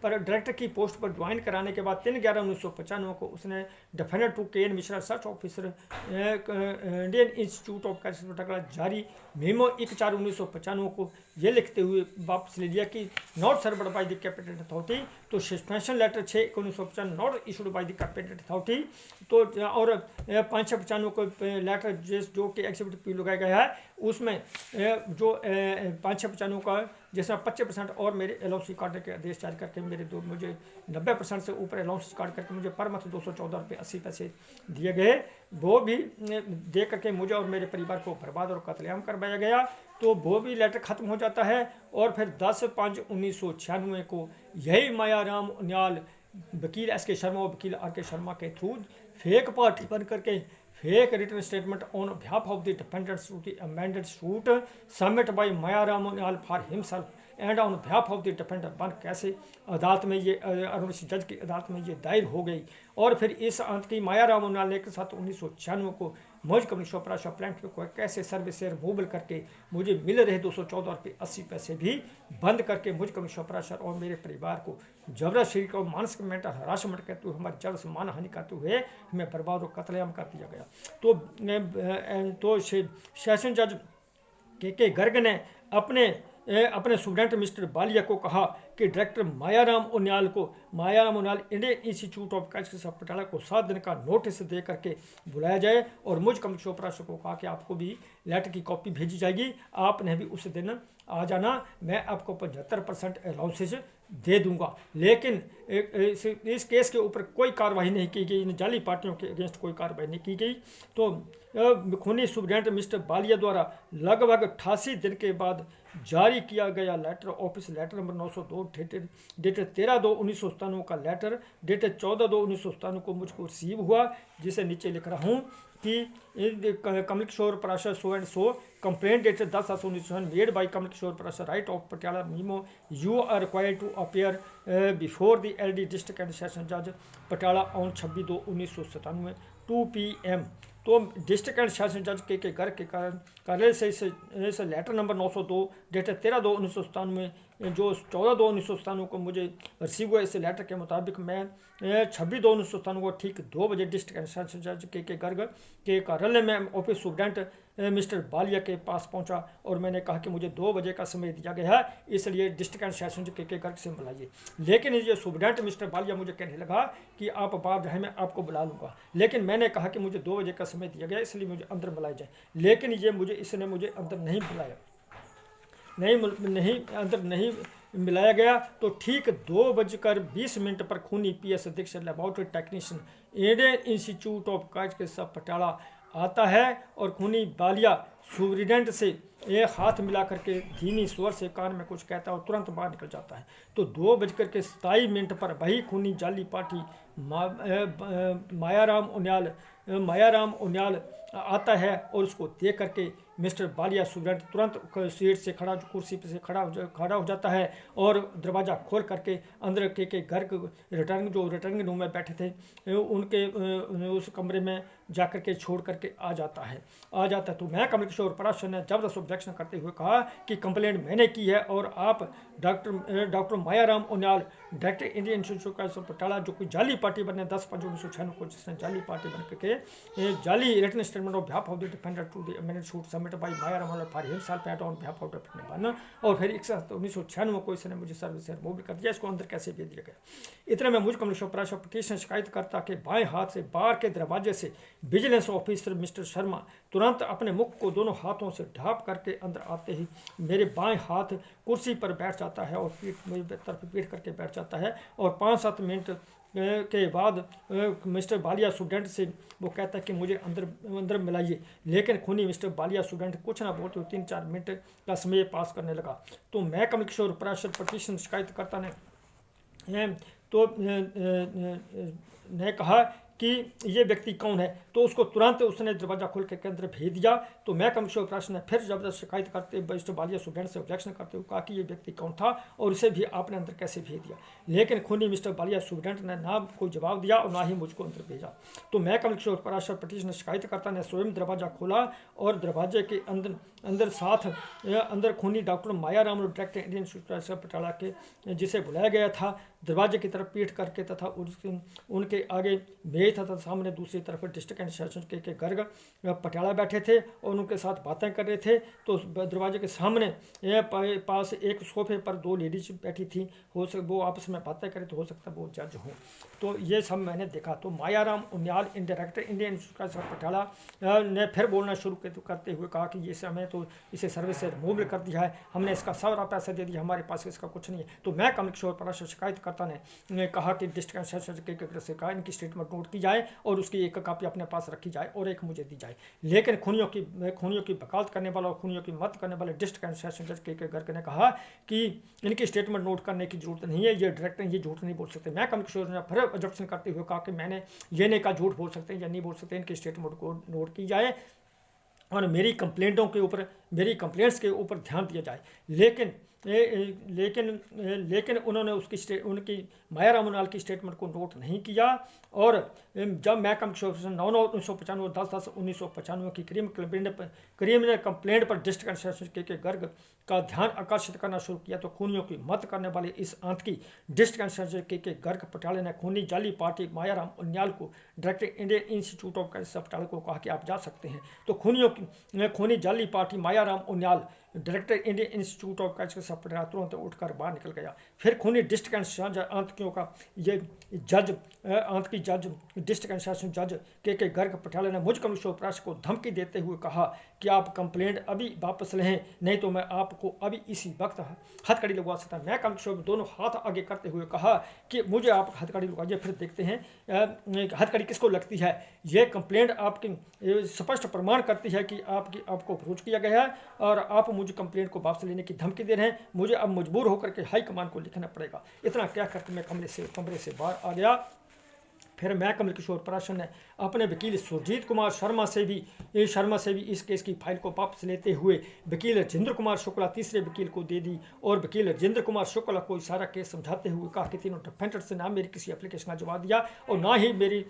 डायरेक्टर की पोस्ट पर ज्वाइन कराने के बाद 3/11/1995 को उसने defender two KN Mishra research officer Indian institute of Patiala जारी मेमो 1/4/1995 को ये लिखते हुए वापस ले लिया कि not served by the competent authority, तो suspension letter 6/1995 not issued by the competent authority, तो और 5/95 को लेटर जो कि एग्जीक्यूटिव पी लगाया गया है उसमें जो 5/95 का जिसमें 25% और मेरे अलाउंस काटने के आदेश जारी करके मुझे 90% से ऊपर अलाउंस काट करके मुझे पर मंथ 214 रुपये 80 पैसे दिए गए, वो भी दे करके मुझे और मेरे परिवार को बर्बाद और कत्लेआम करवाया गया। तो वो भी लेटर ख़त्म हो जाता है और फिर 10/5/1996 को यही मायाराम उनियाल वकील S.K. शर्मा और वकील R.K. शर्मा के थ्रू फेक पार्टी बन करके fake written statement on behalf of the defendants to the amended suit submit by Mayaram Uniyal for himself and on behalf of the defender one कैसे अदालत में ये अरुण जज की अदालत में ये दायर हो गई। और फिर इस अंत की मायाराम उनियाल के साथ 1996 को मुझ कम्युनिस्ट परिषद प्लांट को कैसे सर्विस से रिमूवल करके मुझे मिल रहे 214 रुपये 80 पैसे भी बंद करके मुझ कम्युनिस्ट परिषद और मेरे परिवार को जबरदस्ती को मानसिक मेंटल हरासमेंट करते हुए हमारी जड़ से मान हानि करते हुए हमें बर्बाद और कत्लेआम कर दिया गया। तो सेशन जज के गर्ग ने अपने स्टूडेंट मिस्टर बालिया को कहा कि director Mayaram Uniyal Indian institute of Patiala को 7 दिन का नोटिस दे करके बुलाया जाए और मुझ कम्युनिस्ट परिषद को कहा कि आपको भी लेटर की कॉपी भेजी जाएगी, आपने भी उस दिन आ जाना, मैं आपको 75% अलाउंसेज दे दूंगा। लेकिन इस केस के ऊपर कोई कार्रवाई नहीं की गई, इन जाली पार्टियों के अगेंस्ट कोई कार्रवाई नहीं की गई। तो खूनी स्टूडेंट मिस्टर बालिया द्वारा लगभग 88 दिन के बाद जारी किया गया letter office letter number 902 dated 13/2/1997 का लेटर डेटेड 14/2/1997 को मुझको रिसीव हुआ, जिसे नीचे लिख रहा हूँ कि कमल किशोर परिषद so and so complaint dated 10/1997 made by Kamal Kishore परिषद right of Patiala memo you are required to appear before the LD district and session जज पटियाला ऑन 26/2/1997 2 PM। तो डिस्ट्रिक्ट एंड सेशन जज के घर के कार्यालय से इस लेटर नंबर 902 डेटेड 13/2/1997 जो 14/2/1997 को मुझे रिसीव हुआ, इस लेटर के मुताबिक मैं 26/2/1997 को ठीक 2 बजे डिस्ट्रिक्ट एंड सेशन जज के गर्ग के कार्यालय में ऑफिस स्टूडेंट मिस्टर बालिया के पास पहुंचा और मैंने कहा कि मुझे 2 बजे का समय दिया गया है, इसलिए डिस्ट्रिक्ट एंड सेशन जज के गर्ग से बुलाइए। लेकिन ये स्टूडेंट मिस्टर बालिया मुझे कहने लगा कि आप बाहर जाए, मैं आपको बुला लूँगा। लेकिन मैंने कहा कि मुझे 2 बजे का समय दिया गया, इसलिए मुझे अंदर बुलाया जाए। लेकिन इसने मुझे अंदर नहीं बुलाया, अंदर नहीं मिलाया गया। तो ठीक 2:20 पर खूनी PS Dikshit laboratory technician Indian institute of Patiala आता है और खूनी बालिया सुप्रिटेंडेंट से एक हाथ मिला करके धीमी स्वर से कान में कुछ कहता है और तुरंत बाहर निकल जाता है। तो 2:27 पर वही खूनी जाली पार्टी मायाराम उनियाल आता है और उसको देख करके मिस्टर बालिया स्टूडेंट तुरंत सीट से कुर्सी पे से खड़ा हो जाता है और दरवाज़ा खोल करके अंदर के घर रिटर्निंग रूम में बैठे थे उनके उस कमरे में जा कर के छोड़ करके आ जाता है। तो मैं कमल किशोर परिषद ने जबरदस्त ऑब्जेक्शन करते हुए कहा कि कंप्लेंट मैंने की है और आप doctor Mayaram Uniyal director Indian institute Patiala जो कोई जाली पार्टी बने 10/5/1996 को, जिसने जाली पार्टी बन करके जाली written statement on behalf of the defendant to the amended suit submitted by Maya Raman for himself and on behalf of defendant Bana। और फिर 1996 को इसने मुझे सर्विस से रिमूव कर दिया, इसको अंदर कैसे भेज दिया गया। इतने में मुझ कमलेश्वर पराशर पिटीशन शिकायत करता कि बाएं हाथ से बाहर के दरवाजे से विजिलेंस ऑफिसर मिस्टर शर्मा तुरंत अपने मुख को दोनों हाथों से ढांप करके अंदर आते ही मेरे बाएं हाथ कुर्सी पर बैठ जाता है और पीठ मेरी तरफ पीठ करके बैठ जाता है। और 5-7 मिनट के बाद मिस्टर बालिया स्टूडेंट से वो कहता है कि मुझे अंदर मिलाइए, लेकिन खूनी मिस्टर बालिया स्टूडेंट कुछ ना बोलते 3-4 मिनट का समय पास करने लगा। तो मैं कमलकिशोर पराशर पिटीशन शिकायतकर्ता ने कहा कि ये व्यक्ति कौन है, तो उसको तुरंत उसने दरवाजा खोल के अंदर भेज दिया। तो मैं कमलेश्वर पराशर ने फिर जबरदस्त शिकायत करते मिस्टर बालिया स्टूडेंट से ऑब्जेक्शन करते हुए कहा कि ये व्यक्ति कौन था और उसे भी आपने अंदर कैसे भेज दिया, लेकिन खूनी मिस्टर बालिया स्टूडेंट ने ना कोई जवाब दिया और ना ही मुझको अंदर भेजा। तो मैं कमलेश्वर पराशर पिटीशन शिकायतकर्ता ने स्वयं दरवाजा खोला और दरवाजे के अंदर खूनी doctor Maya Ram director Indian institute of Patiala के जिसे बुलाया गया था दरवाजे की तरफ पीठ करके तथा उनके आगे मेज तथा सामने दूसरी तरफ डिस्ट्रिक्ट एंड सेशंस के गर्ग पटियाला बैठे थे और उनके साथ बातें कर रहे थे। तो दरवाजे के सामने पास एक सोफे पर 2 लेडीज बैठी थी, वो आपस में बातें करें तो हो सकता है वो जज हों। तो ये सब मैंने देखा। तो Maya Ram Uniyal director Indian institute of Patiala ने फिर बोलना शुरू करते हुए कहा कि ये समय तो इसे सर्विस से रिमूव कर दिया है, हमने इसका सारा पैसा दे दिया, हमारे पास इसका कुछ नहीं है। तो मैं कमलेश्वर पराशर शिकायतकर्ता ने कहा कि डिस्ट्रिक्ट एंड सेशंस के से कहा इनकी स्टेटमेंट नोट की जाए और उसकी एक कॉपी अपने पास रखी जाए और एक मुझे दी जाए। लेकिन खूनियों की वकालत करने वाला और खूनियों की मदद करने वाले डिस्ट्रिक्ट एंड सेशन जज के गर्ग ने कहा कि इनकी स्टेटमेंट नोट करने की जरूरत नहीं है, ये डायरेक्टर ये झूठ नहीं बोल सकते। मैं कमलेश्वर ने फिर ऑब्जेक्शन करते हुए कहा कि मैंने ये नहीं कहा झूठ बोल सकते हैं या नहीं बोल सकते, इनकी स्टेटमेंट को नोट की जाए और मेरी कंप्लेंट्स के ऊपर ध्यान दिया जाए। लेकिन उन्होंने उनकी माया राम उनियाल की स्टेटमेंट को नोट नहीं किया। और जब मैं कमलेश्वर 9/1995 10/10/1995 की क्रिमिनल कंप्लेंट पर डिस्ट्रिक्ट एंड सेशंस के गर्ग का ध्यान आकर्षित करना शुरू किया तो खूनियों की मदद करने वाले इस आंतकी डिस्ट्रिक्ट एंड सेशंस के गर्ग पटियाला ने खूनी जाली पार्टी माया राम उनियाल को director Indian institute of Patiala को कहा कि आप जा सकते हैं। तो खूनी जाली party Maya Ram Uniyal director Indian institute of Patiala तुरंत उठकर बाहर निकल गया। फिर खूनी डिस्ट्रिक्ट एंड सेशन आंतकियों का ये आंतकी जज डिस्ट्रिक्ट एंड सेशन जज के गर्ग पटियाला ने मुझ कमलेश्वर पराशर को धमकी देते हुए कहा कि आप कंप्लेंट अभी वापस लें, नहीं तो मैं आपको अभी इसी वक्त हथकड़ी लगवा सकता। मैं कमलेश्वर दोनों हाथ आगे करते हुए कहा कि मुझे आप हथकड़ी लगवाइए, फिर देखते हैं हथकड़ी किसको लगती है। ये कंप्लेंट आपकी स्पष्ट प्रमाण करती है कि आपको अप्रोच किया गया है और आप मुझे कंप्लेंट को वापस लेने की धमकी दे रहे हैं। मुझे अब मजबूर होकर के हाई कमान को लिखना पड़ेगा। इतना क्या करके मैं कमरे से बाहर आ गया। फिर मैं कमलकिशोर पराशर ने अपने वकील सुरजीत कुमार शर्मा से भी इस केस की फाइल को वापस लेते हुए वकील राजेंद्र कुमार शुक्ला तीसरे वकील को दे दी और वकील राजेंद्र कुमार शुक्ला को सारा केस समझाते हुए कहा कि तीनों डिफेंडर से ना मेरी किसी एप्लीकेशन का जवाब दिया और ना ही मेरी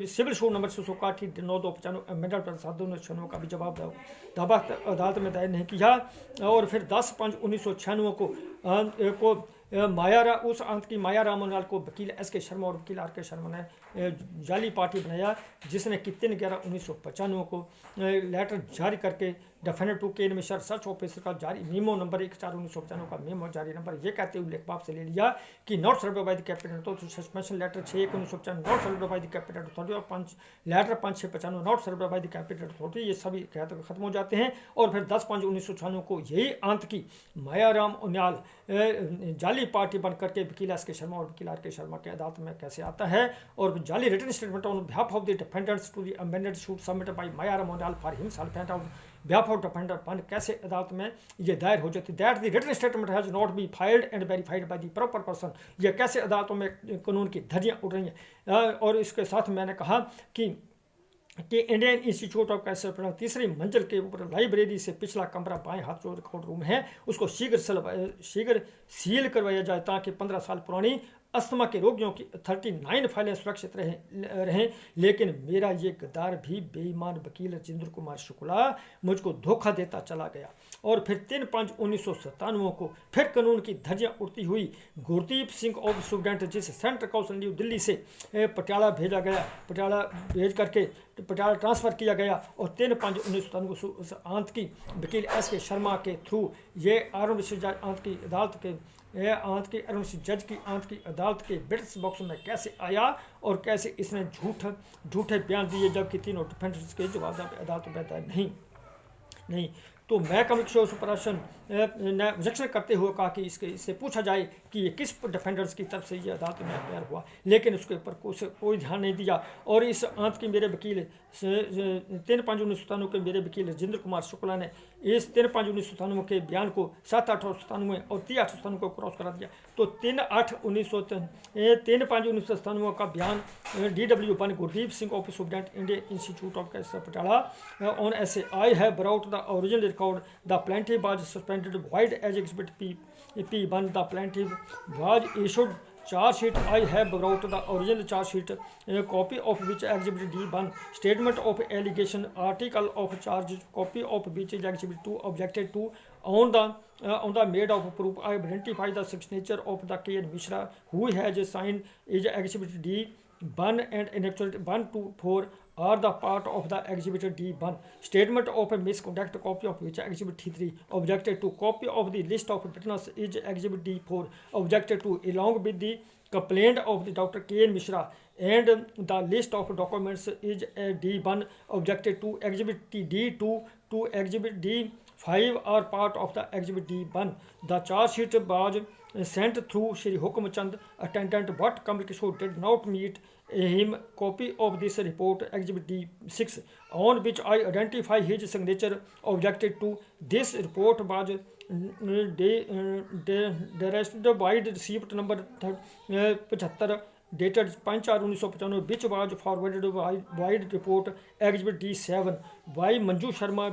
सिविल सूट नंबर 661 9/295 अमेंडमेंट पर 7/296 का भी जवाब दावा अदालत में दायर नहीं किया। और फिर 10/5/1996 को उस अंत की माया राम उनियाल को वकील SK शर्मा और वकील RK शर्मा ने जाली पार्टी बनाया, जिसने कि 3/11/1995 को लेटर जारी करके डिफेंडेंट टू के मिशर सर्च ऑफिसर का जारी मीमो नंबर 1/4/1995 का मीमो जारी नंबर ये कहते हुए लेखपाल से ले लिया कि not served by the capital तो suspension letter 6/1995 not served by the capital authority और 5 letter 5/6/95 not served by the capital authority, ये सभी खत्म हो जाते हैं। और फिर 10/5/1996 को यही अंत की माया राम उनियाल जाली पार्टी बन करके वकील SK शर्मा और वकील RK शर्मा के अदालत में कैसे आता है और जाली written statement on behalf of the defendants to the amended suit submitted by Maya Ram Uniyal for himself and on behalf of defender फंड कैसे अदालत में ये दायर हो जाती है। That the written statement has not be filed and verified by the proper person, ये कैसे अदालतों में कानून की धज्जियां उड़ रही हैं। और इसके साथ मैंने कहा कि Indian institute of cancer Patiala तीसरी मंजिल के ऊपर लाइब्रेरी से पिछला कमरा बाएं हाथ जो रिकॉर्ड रूम है उसको शीघ्र सील करवाया जाए ताकि 15 साल पुरानी अस्थमा के रोगियों की 39 फाइलें सुरक्षित रहें, लेकिन मेरा ये गद्दार भी बेईमान वकील राजेंद्र कुमार शुक्ला मुझको धोखा देता चला गया। और फिर 3/5/1997 को फिर कानून की धज्जियां उड़ती हुई गुरदीप सिंह ऑफ स्टूडेंट, जिसे सेंट्रल काउंसिल न्यू दिल्ली से पटियाला भेजा गया, पटियाला भेज करके पटियाला ट्रांसफ़र किया गया और 3/5/1997 को आंत की वकील S.K. शर्मा के थ्रू ये अरुण आंत की अदालत के आंत की अरुण जज की आंत की अदालत के विटनेस बॉक्स में कैसे आया और कैसे इसने झूठे बयान दिए, जबकि तीनों डिफेंडर्स के जवाब अदालत में तय नहीं। तो मैं कमिश्नर सुपरवाइजर ने ऑब्जेक्शन करते हुए कहा कि इससे पूछा जाए कि ये किस डिफेंडर्स की तरफ से ये अदालत में तैयार हुआ, लेकिन उसके ऊपर कोई ध्यान नहीं दिया। और इस आंत की मेरे वकील 3/5/1997 के मेरे वकील राजेंद्र कुमार शुक्ला ने इस 3/5/1997 के बयान को 7/8/1997 और 3/8/1997 को क्रॉस करा दिया। तो 3/5/1997 का बयान DW1 Gurdeep Singh of student Indian institute of Patiala on S A I have brought the original record. The plaintiff was suspended void as Exhibit P1. The plaintiff was issued charge sheet. I have brought the original charge sheet, a copy of which Exhibit D1, statement of allegation, article of charge, copy of which is Exhibit 2, objected to on the made of proof. I identify the signature of the K.N. Mishra, who has signed is Exhibit D1 and annexed 1 to 4 are the part of the Exhibit D1. Statement of misconduct, copy of which Exhibit D3, objected to. Copy of the list of witnesses is Exhibit D4, objected to, along with the complaint of the Dr. K.N. Mishra, and the list of documents is D1, objected to. Exhibit D2 to Exhibit D5 are part of the Exhibit D1. The charge sheet was sent through Shri Hukum Chand, attendant, but Kamal Kishore did not meet him. Copy of this report, Exhibit D6, on which I identify his signature, objected to. This report was directed by the receipt number 75 dated 5/4/1995, which was forwarded by report Exhibit D7 by Manju Sharma,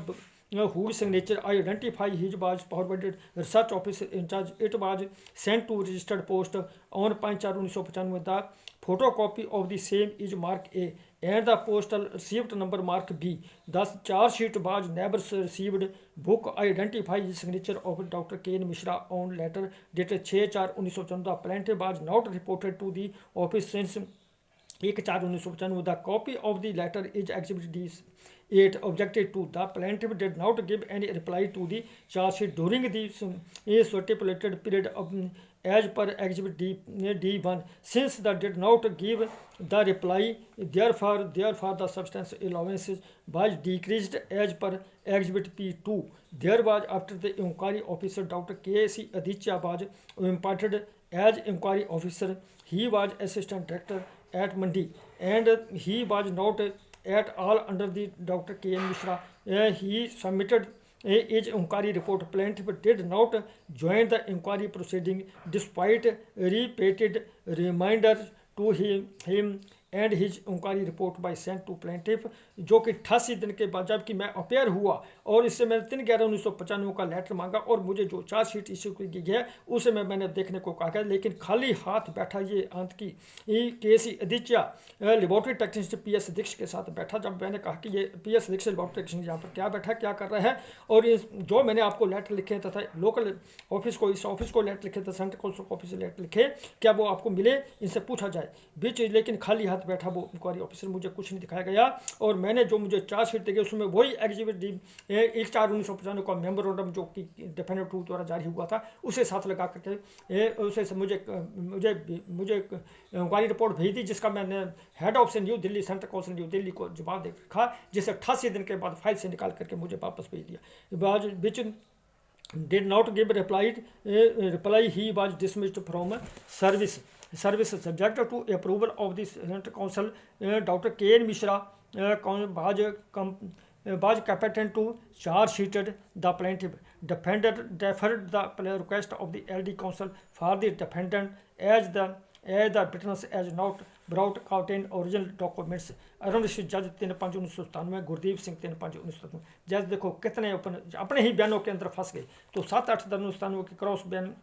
whose signature I identify his was forwarded research office in charge. It was sent to registered post on 5/4/1995. The photocopy of the same is mark A and the postal receipt number mark B. Thus charge sheet was never received. Book I identify his signature of Dr. K.N. Mishra on letter dated 6/4/1995. The plaintiff was not reported to the office since 1/4/1995. The copy of the letter is Exhibit D8, objected to. The plaintiff did not give any reply to the charge sheet during the stipulated period of as per Exhibit D1. Since the did not give the reply, therefore the substance allowance was decreased as per Exhibit P2. There was, after the inquiry officer Dr. K.C. Aditya was appointed as inquiry officer. He was assistant director at Mandi, and he was not at all under the Dr. K.N. Mishra. He submitted his inquiry report. Plaintiff did not join the inquiry proceeding despite repeated reminders to him and his inquiry report by sent to plaintiff, जो कि 88 दिन के बाद जबकि मैं appear हुआ और इससे मैंने 3/11/1995 का लेटर मांगा और मुझे जो चार्ज शीट इशू की गई है उसे मैंने देखने को कहा गया, लेकिन खाली हाथ बैठा ये आंत की K.C. Aditya laboratory technician PS Dikshit के साथ बैठा। जब मैंने कहा कि ये PS दीक्षित लेबोरेटरी टेक्नीशियन यहाँ पर क्या बैठा क्या कर रहा है, और जो मैंने आपको लेटर लिखे तथा लोकल ऑफिस को इस ऑफिस को लेटर लिखे थे, सेंट्रल काउंसिल ऑफिस से लेटर लिखे, क्या वो आपको मिले, इनसे पूछा जाए बीच, लेकिन खाली हाथ बैठा वो इंक्वायरी ऑफिसर, मुझे कुछ नहीं दिखाया गया। और मैंने जो मुझे चार्ज शीट दी उसमें वही Exhibit D 1/4/1995 का मेमोरेंडम जो कि डिफेंडेंट टू द्वारा जारी हुआ था उसे साथ लगा करके उसे मुझे इंक्वायरी रिपोर्ट भेज दी, जिसका मैंने head office new Delhi central council New Delhi को जवाब दे रखा, जिसे 88 दिन के बाद फाइल से निकाल करके मुझे वापस भेज दिया। विच did not give reply, he was dismissed from service subject to approval of the Central Council. Dr. K.N. Mishra was competent to charge sheeted the plaintiff. Defendant deferred the request of the LD Council for the defendant as the witness as not brought contain original documents. Arun जज 3/5/1997, गुरदीप सिंह 3/5/1997। जज देखो कितने अपने ही बयानों के अंदर फंस गए। तो 7/8/1997 के क्रॉस बयान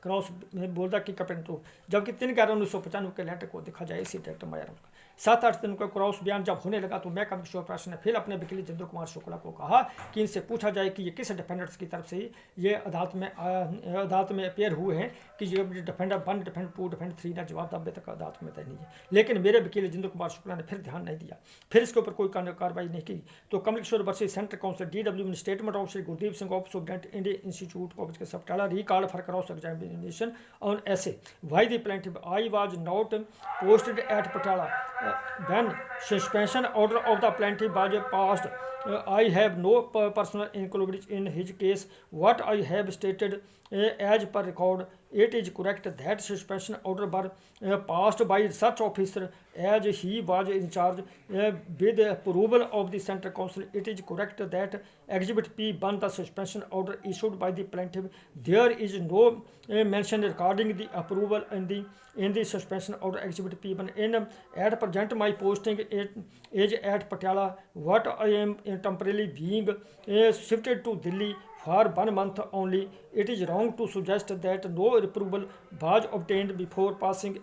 क्रॉस बोलता कि कैप्टन तो, जबकि 3/11/1995 के लेटर को देखा जाए इसी डायरेक्टर मायाराम का 7-8 दिन का क्रॉस बयान जब होने लगा तो महकमा किशोर प्रकाश ने फिर अपने वकील जितेंद्र कुमार शुक्ला को कहा कि इनसे पूछा जाए कि ये किस डिफेंडर्स की तरफ से ये अदालत में अपेयर हुए हैं कि ये डिफेंडर 1, डिफेंडर 2, डिफेंडर 3 ना जवाब अभी तक अदालत में तय नहीं है। लेकिन मेरे वकील जितेंद्र कुमार शुक्ला ने फिर ध्यान नहीं दिया, फिर इसके ऊपर कोई कार्रवाई नहीं की। तो Kamal Kishore versus central council DW में statement of Shri Gurdeep Singh of superintendent Indian institute of सबटाला recalled for cross examination on essay why the plaintiff I was not posted at Patala when suspension order of the plaintiff was passed. I have no personal involvement in his case. What I have stated as per record, it is correct that suspension order were passed by research officer as he was in charge with approval of the central council. It is correct that exhibit P1 the suspension order issued by the plaintiff. There is no mention regarding the approval in the suspension order exhibit P1. At present my posting is at Patiala. What I am temporarily being shifted to Delhi for 1 month only. It is wrong to suggest that no approval was obtained before passing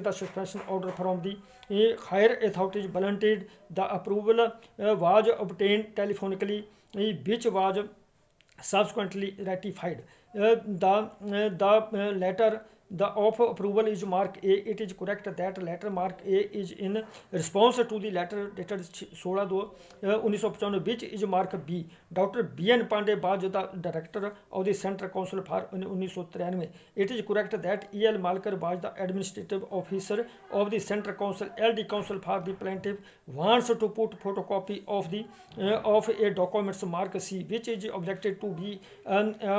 the suspension order from the higher authorities. Volunteered the approval was obtained telephonically, which was subsequently ratified. The letter of approval is mark A. It is correct that letter mark A is in response to the letter dated 16/2/1995, which is mark B. Dr. B.N. Pandey was the director of the Central Council for 1993. It is correct that E.L. Malkar was the administrative officer of the Central Council. LD Council for the plaintiff wants to put photocopy of a document mark C, which is objected to be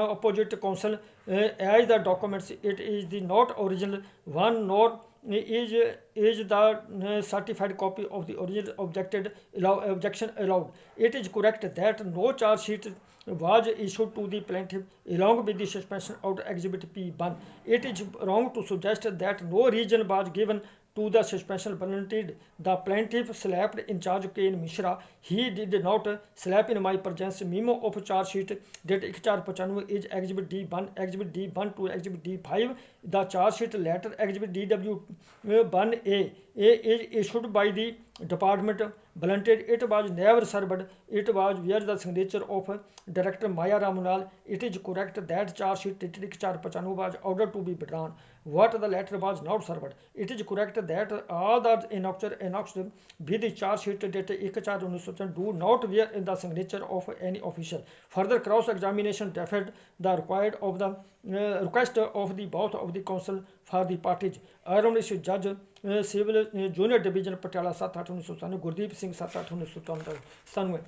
opposite counsel as the documents it is the not original one nor is the certified copy of the original objection allowed. It is correct that no charge sheet was issued to the plaintiff along with the suspension order exhibit P1. It is wrong to suggest that no reason was given to the suspension. Volunteered the plaintiff slapped in charge K.N. Mishra. He did not slap in my presence. Memo of charge sheet dated 1/4/95 is exhibit D1, exhibit D1 to exhibit D5. The charge sheet letter exhibit DW1A is issued by the department. Volunteered it was never served. It was where the signature of director Maya Ramunal. It is correct that charge sheet dated 1/4/95 was ordered to be withdrawn. What the letter was not served. It is correct that all the annexed with the charge sheet dated 1/4/1995 do not bear in the signature of any official. Further cross examination deferred the required of the request of the both of the counsel for the parties. Honorable Judge Civil Junior Division Patiala 7/8/1997, Gurdeep Singh 7/8/1997।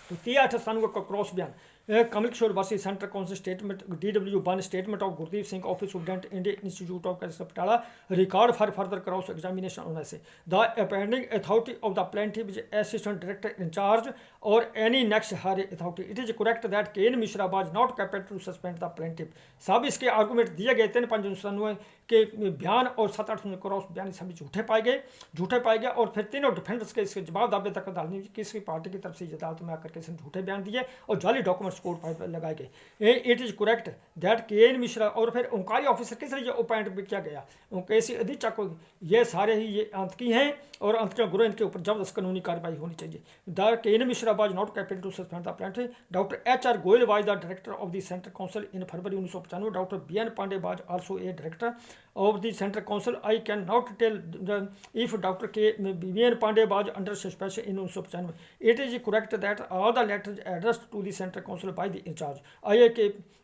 तो 3/8/97 का cross बयान Kamal Kishore versus central council statement DW1 statement of Gurdeep Singh office superintendent Indian institute of Patiala record for further cross examination on S A the appointing authority of the plaintiff is assistant director in charge or any next higher authority. It is correct that K.N. Mishra was not capable to suspend the plaintiff. सब इसके argument दिए गए 3/5/1997 के बयान और 7/8 cross बयान सभी झूठे पाए गए और फिर तीनों डिफेंडर्स के इसके जवाब दावे तक अदालत किसी पार्टी की तरफ से अदालत में आकर के झूठे बयान दिए और जाली डॉक्यूमेंट्स कोर्ट पर लगाए गए. It is correct that K.N. Mishra और फिर ओंकारी ऑफिसर किस लिए अपॉइंट भी किया गया कैसी अधीक्षक को, ये सारे ही ये आतंकी हैं और आतंकी ग्रोह इनके ऊपर जबरदस्त कानूनी कार्रवाई होनी चाहिए. The K.N. Mishra was not capable to suspend the plaintiff. Doctor H.R. Goyal was the director of the central council in February 1995. Doctor B.N. Pande was also a director of the central council. I cannot tell if Dr. B.N. Pandey was under suspension in 1995. It is correct that all the letters addressed to the central council by the incharge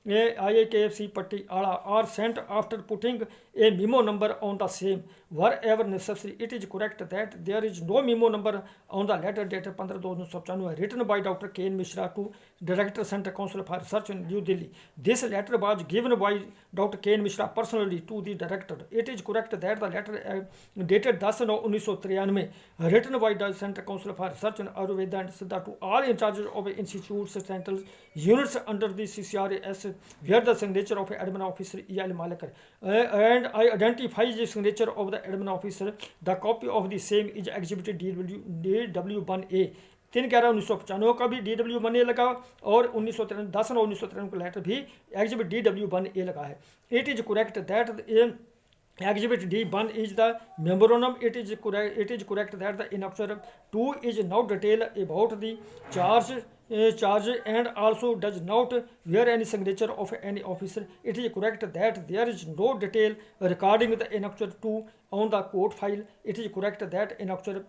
IAKFC Patiala are sent after putting a memo number on the same wherever necessary. It is correct that there is no memo number on the letter dated 15/2/1995 written by Dr. K.N. Mishra to Director Central Council for Research in New Delhi. This letter was given by Dr. K.N. Mishra personally to the director. It is correct that the letter dated 10/9/1993 written by the Central Council for Research in Ayurveda and Siddha to all in charges of institutes, central units under the CCRAS where the signature of admin officer E.L. Malkar and I identify the signature of the admin officer. The copy of the same is exhibited DW1A 3/11/1995 का भी DW1A लगा और 10/9/1993 का letter भी exhibit DW1A लगा है. It is correct that Exhibit D1 is the memorandum. It is correct that the annexure 2 is not detailed about the charge and also does not bear any signature of any officer. It is correct that there is no detail regarding the annexure 2 on the court file. It is correct that annexure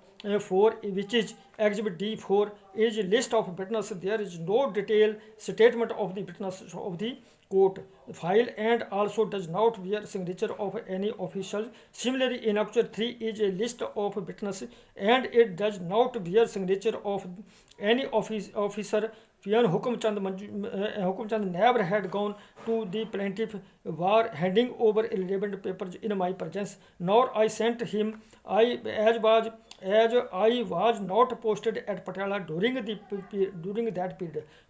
4, which is Exhibit D4, is list of witnesses. There is no detailed statement of the witnesses of the court file and also does not bear signature of any official. Similarly, annexure 3 is a list of witnesses and it does not bear signature of any officer. P.N. Hukumchand never had gone to the plaintiff war handing over relevant papers in my presence, nor I sent him. As I was not posted at Patiala during that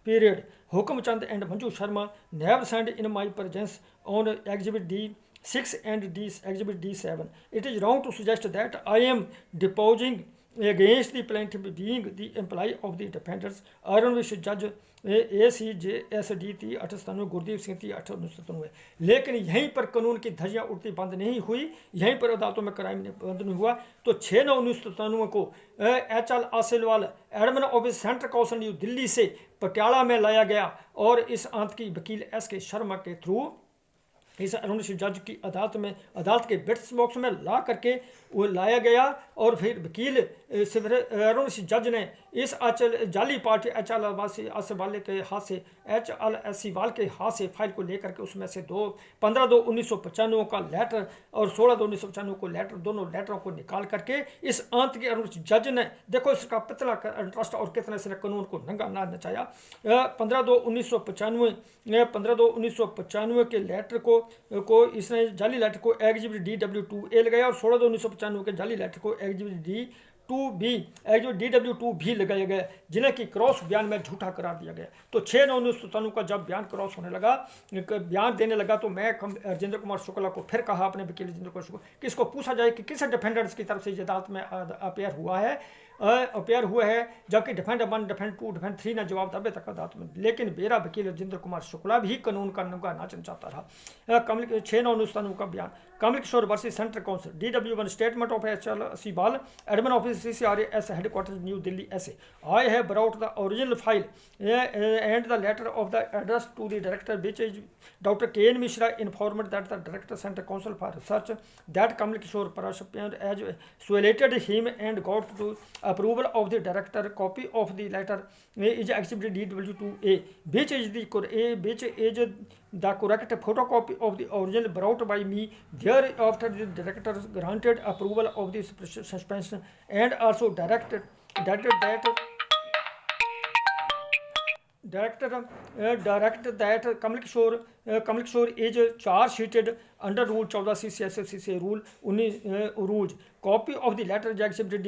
period. Hukumchand and Manju Sharma never sent in my presence on Exhibit D6 and Exhibit D7. It is wrong to suggest that I am deposing against the plaintiff being the employee of the defendants. Iron Wish Judge ACJSD 3/897 Gurdeep Singh 3/897. लेकिन यहीं पर कानून की धज्जियां उड़ती बंद नहीं हुई, यहीं पर अदालतों में क्राइम बंद नहीं हुआ. तो 6/9/1997 को HL Asilwal admin office central council New Delhi से पटियाला में लाया गया और इस अंत की वकील SK शर्मा के थ्रू इस अरुण सिंह जज की अदालत के बिट्स बॉक्स में ला करके वो लाया गया और फिर वकील अरुण सिंह जज ने इस जाली पार्टी HL के हाथ से HL के हाथ से फाइल को लेकर के उसमें से 15/2/1995 का लेटर और 16/2/1995 को लेटर, दोनों लेटरों को निकाल करके इस अंत के अरुण सिंह जज ने, देखो इसका कितना इंटरेस्ट और कितना इसने कानून को नंगा ना नचाया. 15/2/1995 के लेटर को इसने जाली लेटर को एग्जिबिट DW2A लगाया और 16/2/1995 के जाली लेटर को एग्जिबिट DW2B लगाया गया, जिन्हें की क्रॉस बयान में झूठा करार दिया गया. तो 6/9/1997 का जब बयान क्रॉस होने लगा, बयान देने लगा, तो मैं राजेंद्र कुमार शुक्ला को फिर कहा, अपने वकील राजेंद्र कुमार शुक्ला कि इसको पूछा जाए कि किस डिफेंडेंट्स की तरफ से अदालत में अपेयर हुआ है, जबकि डिफेंडर 1, डिफेंड 2, डिफेंड 3 ने जवाब दबे तक अदालत में. लेकिन मेरा वकील राजेंद्र कुमार शुक्ला भी कानून का नंगा नाचना चाहता रहा. 6/9/1997 का बयान. Kamil Kishore versus Central Council. DW1 Statement of HL Asibal, Admin Office CCRAS Headquarters New Delhi SA. I have brought the original file and the letter of the address to the director, which is Dr. K.N. Mishra informed that the director Central Council for Research that Kamil Kishore Parashapyan as solicited him and got to approval of the director. Copy of the letter is exhibited DW2A, which is the correct photocopy of the original brought by me. Thereafter, the director granted approval of the suspension and also directed that Kamil Kishore is charge sheeted under Rule 14 CCSFCCA Rule 19 rules. Copy of the letter is exhibited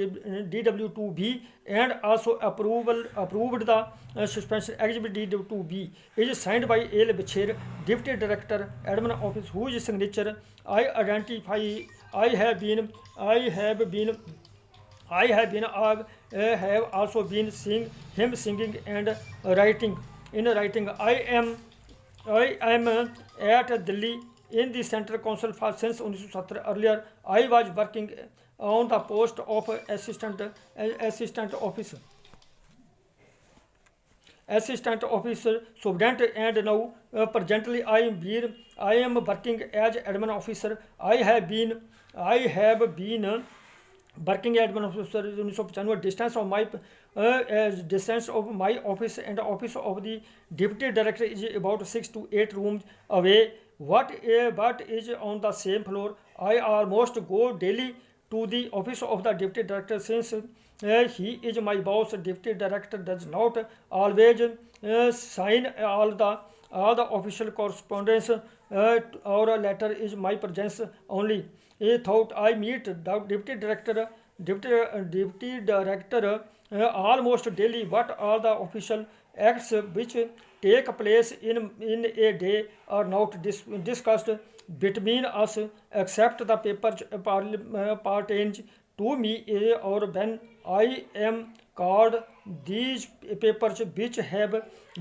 DW2B and also approved the suspension exhibit DW2B is signed by L. Bichir, Deputy Director, Admin Office, whose signature I have also been seeing him singing and writing. I am at Delhi in the Central Council for since 1970. Earlier, I was working on the post of assistant officer superintendent, and now presently I am working as admin officer. I have been working admin officer 1995. Distance of my office and the office of the deputy director is about 6 to 8 rooms away. But is on the same floor. I almost go daily to the office of the deputy director since he is my boss. Deputy director does not always sign all the official correspondence or a letter is my presence only. He thought I meet the deputy director almost daily, but all the official acts which take place in a day are not discussed between us except the papers pertains to me or when I am called these papers which have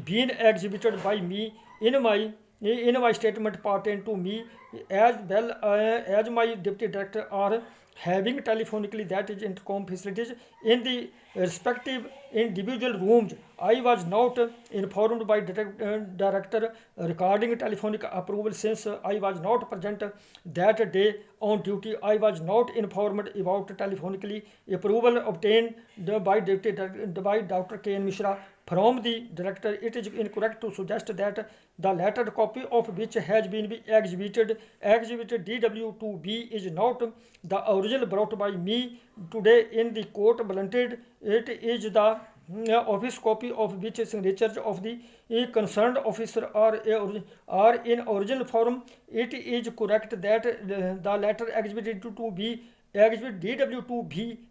been exhibited by me in my statement pertain to me as well as my deputy director are having telephonically, that is intercom facilities, in the respective individual rooms. I was not informed by director regarding telephonic approval since I was not present that day on duty. I was not informed about telephonically approval obtained by Dr. K. N. Mishra from the director. It is incorrect to suggest that the latter copy of which has been exhibited DW2B is not the original brought by me today in the court. Blunted, it is the office copy of which signatures of the concerned officer are in original form. It is correct that the letter exhibit DW2B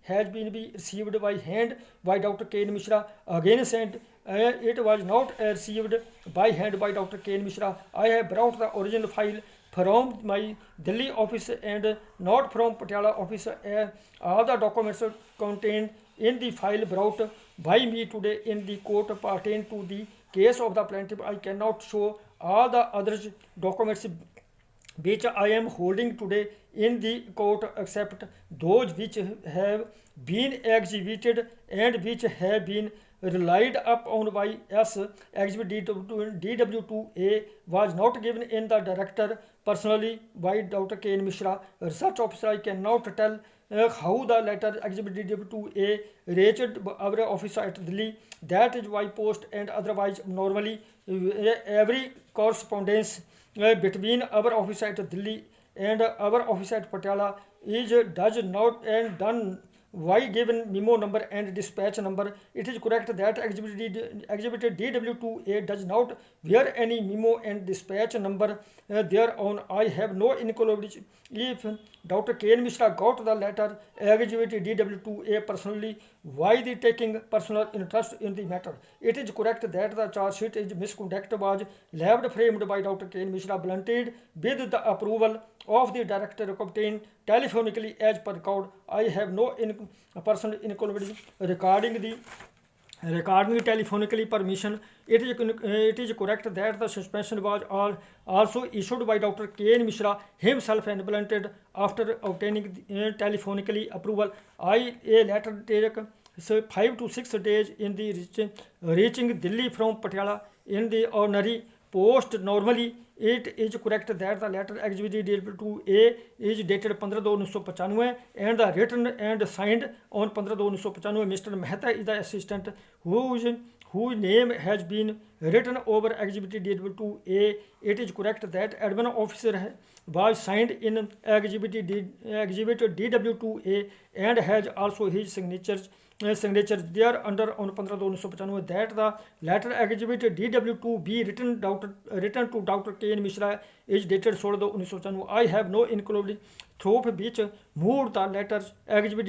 has been received by hand by Dr. K. N. Mishra again sent. It was not received by hand by Dr. K. N. Mishra. I have brought the original file from my Delhi office and not from Patiala office. All the documents contained in the file brought by me today in the court pertain to the case of the plaintiff. I cannot show all the other documents which I am holding today in the court except those which have been exhibited and which have been relied upon by us. Exhibit DW2A was not given in the director personally by Dr. K. N. Mishra, research officer. I cannot tell how the letter exhibit DW2A reached our office at Delhi. That is why post and otherwise normally every correspondence between our office at Delhi and our office at Patiala does not and done why given memo number and dispatch number. It is correct that exhibit DW2A does not bear any memo and dispatch number thereon. I have no inquiry if Dr. K. N. Mishra got the letter exhibit DW2A personally, why the taking personal interest in the matter. It is correct that the charge sheet is misconduct was labeled framed by Dr. K. N. Mishra blunted with the approval of the director obtained telephonically as per record. I have no personal inquiry regarding the telephonically permission. It is correct that the suspension was also issued by Dr. K. N. Mishra himself and blunted after obtaining telephonically approval. A letter take 5 to 6 days in the reaching Delhi from Patiala in the ordinary post. Normally, it is correct that the letter exhibit DW2A is dated 15/2/1995 and the written and signed on 15/2/1995. Mr. Mehta is the assistant whose name has been written over exhibit DW2A. It is correct that admin officer was signed in exhibit DW2A and has also his signature there under on 15/2/1995. That the letter exhibit DW2B written to Dr. K. N. Mishra is dated 16/1995. I have no inquiry through which moved the letters exhibit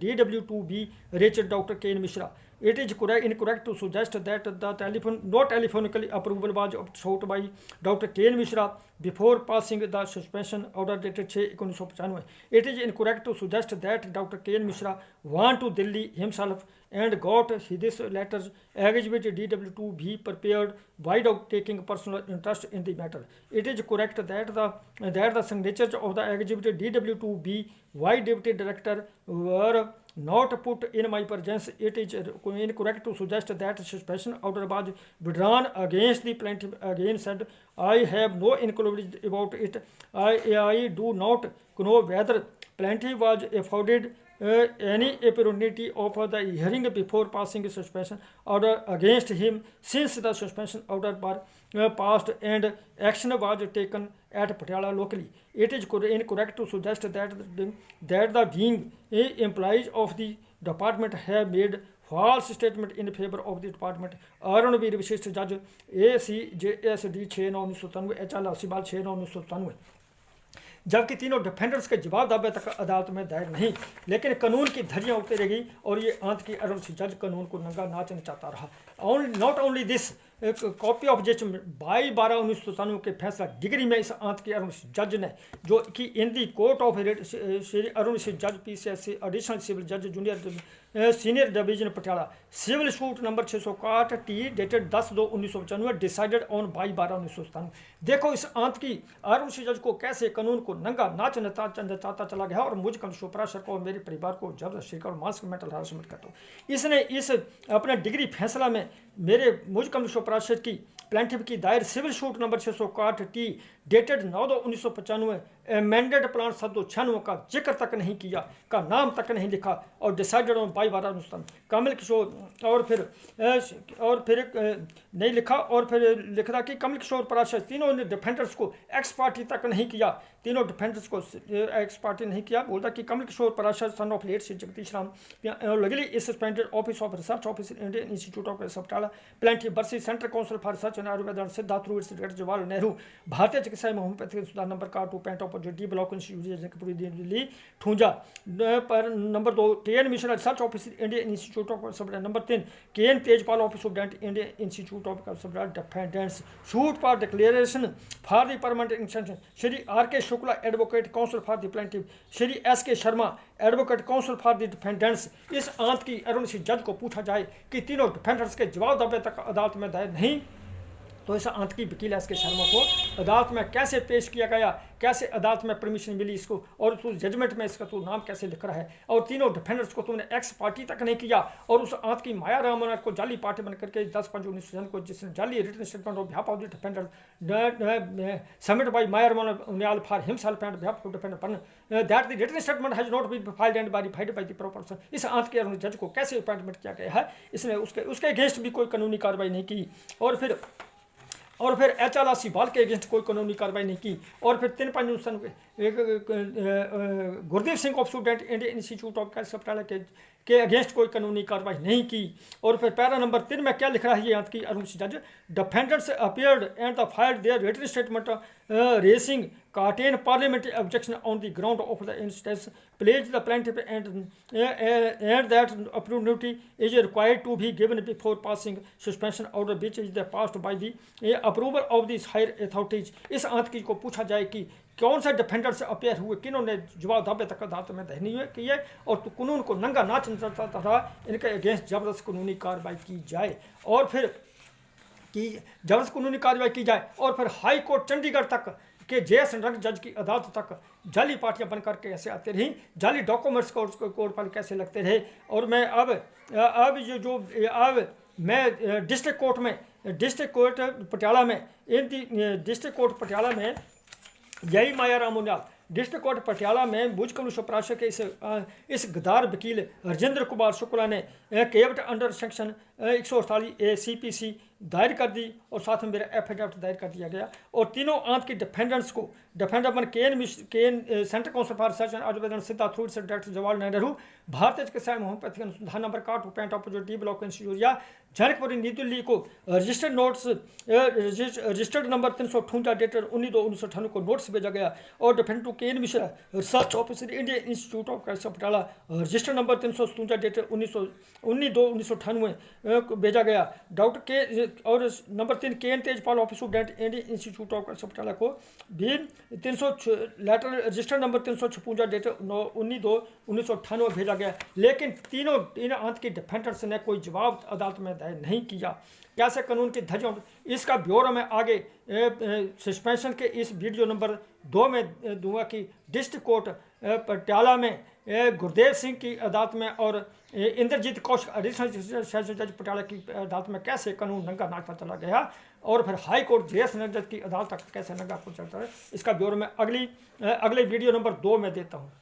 DW2B reached Dr. K. N. Mishra. It is incorrect to suggest that the no telephonically approval was sought by Dr. K. N. Mishra before passing the suspension order dated 6/1995. It is incorrect to suggest that Dr. K. N. Mishra went to Delhi himself and got this letters exhibit DW2B prepared without taking personal interest in the matter. It is correct that the signatures of the exhibit DW2B by deputy director were not put in my presence. It is incorrect to suggest that suspension order was withdrawn against the plaintiff. Again said, I have no inquiry about it. I do not know whether plaintiff was afforded any opportunity of the hearing before passing a suspension order against him, since the suspension order was passed and action was taken at Patiala locally. It is incorrect to suggest that the being employees of the department have made false statement in favor of the department. Ranveer विशिष्ट जज ACJSD 6/997 HL 6/997, जबकि तीनों defenders के जवाब दावे तक अदालत में दायर नहीं, लेकिन कानून की धज्जियां उड़ती रही और ये आंत की अरुण से जज कानून को नंगा नाच नचाता रहा. Not only this copy of जज 22/12/1997 के फैसला डिग्री में इस आंत के अरुण जज ने, जो कि in the court of Shri Arun Singh जज PCSC एडिशनल सिविल जज junior senior division Patiala, civil suit number 661 T dated 10/2/1995 decided on 22/12/1997। देखो इस आंत की आरुषि जज को कैसे कानून को नंगा नाच नचाता चला गया और मुझ कम शोपराशर को और मेरे परिवार को जबरदस्त शिकार और मानसिक मेंटल हरासमेंट करता हूँ। इसने इस अपने डिग्री फैसला में मेरे मुझ कम शोपराशर की प्लेंटिफ की दायर civil suit number 661 T dated 9/1995 amended plan 796 का जिक्र तक नहीं किया, का नाम तक नहीं लिखा और डिसाइडेड ऑन 22/12/1997। कमल किशोर और फिर नहीं लिखा और फिर लिखा कि कमल किशोर पराशर तीनों ने डिफेंडर्स को एक्स पार्टी तक नहीं किया, तीनों डिफेंडर्स को एक्स पार्टी नहीं किया। बोलता कि Kamal Kishore Parashar son of late Shri Jagdish Ram illegally is suspended office of research officer Indian institute of Patiala plaintiff versus central council for research and Ayurveda Siddharth through its director Jawaharlal Nehru भारतीय चिकित्सा एवं होम्योपैथिक सुधार नंबर का 2 पेंट opposite D block institute Delhi ठूंजा पर नंबर 2 केएन मिशन research officer Indian institute of number 3 K N Tejpal office of डेंट Indian institute of defendants suit for declaration for the permanent extension Shri R K Shukla advocate counsel for the plaintiff, Shri S K Sharma advocate counsel for the defendants. इस आंत की अरुण सिंह जज को पूछा जाए कि तीनों डिफेंडर्स के जवाब दबे तक अदालत में दायर नहीं, तो इस आंत की वकील एस के शर्मा को अदालत में कैसे पेश किया गया, कैसे अदालत में परमिशन मिली इसको, और उस जजमेंट में इसका तू नाम कैसे लिख रहा है, और तीनों डिफेंडर्स को तुमने एक्स पार्टी तक नहीं किया, और उस आंत की माया रामन को जाली पार्टी बन करके 10/5/1997 को जिसने जाली written statement of behalf of the defender submit by Maya Raman Uniyal for himself and behalf of defender that the written statement has not been filed and verified by the proper person. इस आंत के जज को कैसे अपॉइंटमेंट किया गया है, इसने उसके अगेंस्ट भी कोई कानूनी कार्रवाई नहीं की, और फिर HLRC बाल के अगेंस्ट कोई कानूनी कार्रवाई नहीं की, और फिर 3/5 Gurdeep Singh of student Indian institute of Patiala के अगेंस्ट कोई कानूनी कार्रवाई नहीं की। और फिर पैरा नंबर 3 में क्या लिख रहा है ये यहाँ की अरुण सिंह जज, defenders appeared and the filed their written statement raising contain parliamentary objection on the ground of the instance pledged the plaintiff and that opportunity is required to be given before passing suspension order which is passed by the approval of these higher authorities। इस आंत की को पूछा जाए कि कौन से defender से अपेयर हुए, किन्होंने जवाब दावे तक अदालत में दहनी की है, और तो कानून को नंगा नाच तथा इनके अगेंस्ट जबरदस्त कानूनी कार्रवाई की जाए, और फिर जबरदस्त कानूनी कार्रवाई की जाए, और फिर हाई कोर्ट चंडीगढ़ तक के JS रंग जज की अदालत तक जाली पार्टियां बनकर के ऐसे आते रही, जाली डॉक्यूमेंट्स कोर्ट पर कैसे लगते रहे। और मैं अब मैं डिस्ट्रिक्ट कोर्ट पटियाला में डिस्ट्रिक्ट कोर्ट पटियाला में यही माया राम उनियाल डिस्ट्रिक्ट कोर्ट पटियाला में भुज कमल शोपराशर के इस गद्दार वकील राजेंद्र कुमार शुक्ला ने केवट अंडर सेक्शन 148A CPC दायर कर दी, और साथ में मेरा एफिडेविट दायर कर दिया गया, और तीनों आंत के डिफेंडेंट्स को defender K N central council for research and Ayurveda Siddharth through director Jawaharlal Nehru भारतीय चिकित्सा एवं होम्योपैथिक अनुसंधान नंबर का 2 पेंट opposite D block institute Janakpuri New Delhi को registered notes registered number 358 dated 19/2/1998 को नोट्स भेजा गया, और defender two K N Mishra research officer Indian institute of Patiala registered number 357 dated 19/2/1998 को भेजा गया। डॉक्टर के और number 3 K N Tejpal office of डेंट इंडियन इंस्टीट्यूट ऑफ पटियाला को भी 300 लेटर रजिस्टर्ड नंबर 356 डेटेड 19/2/1998 भेजा गया, लेकिन तीन आंत के डिफेंडर्स ने कोई जवाब अदालत में दायर नहीं किया। कैसे कानून की धज्जियों, इसका ब्यौरा मैं आगे सस्पेंशन के इस वीडियो नंबर 2 में दूंगा कि डिस्ट्रिक्ट कोर्ट पटियाला में गुरदेव सिंह की अदालत में और इंद्रजीत कौशिक एडिशनल सेशन जज पटियाला की अदालत में कैसे कानून नंगा नाचता चला गया, और फिर हाई कोर्ट JS जज की अदालत तक कैसे नंगा चलता है, इसका ब्यौरा मैं अगले वीडियो नंबर 2 में देता हूँ।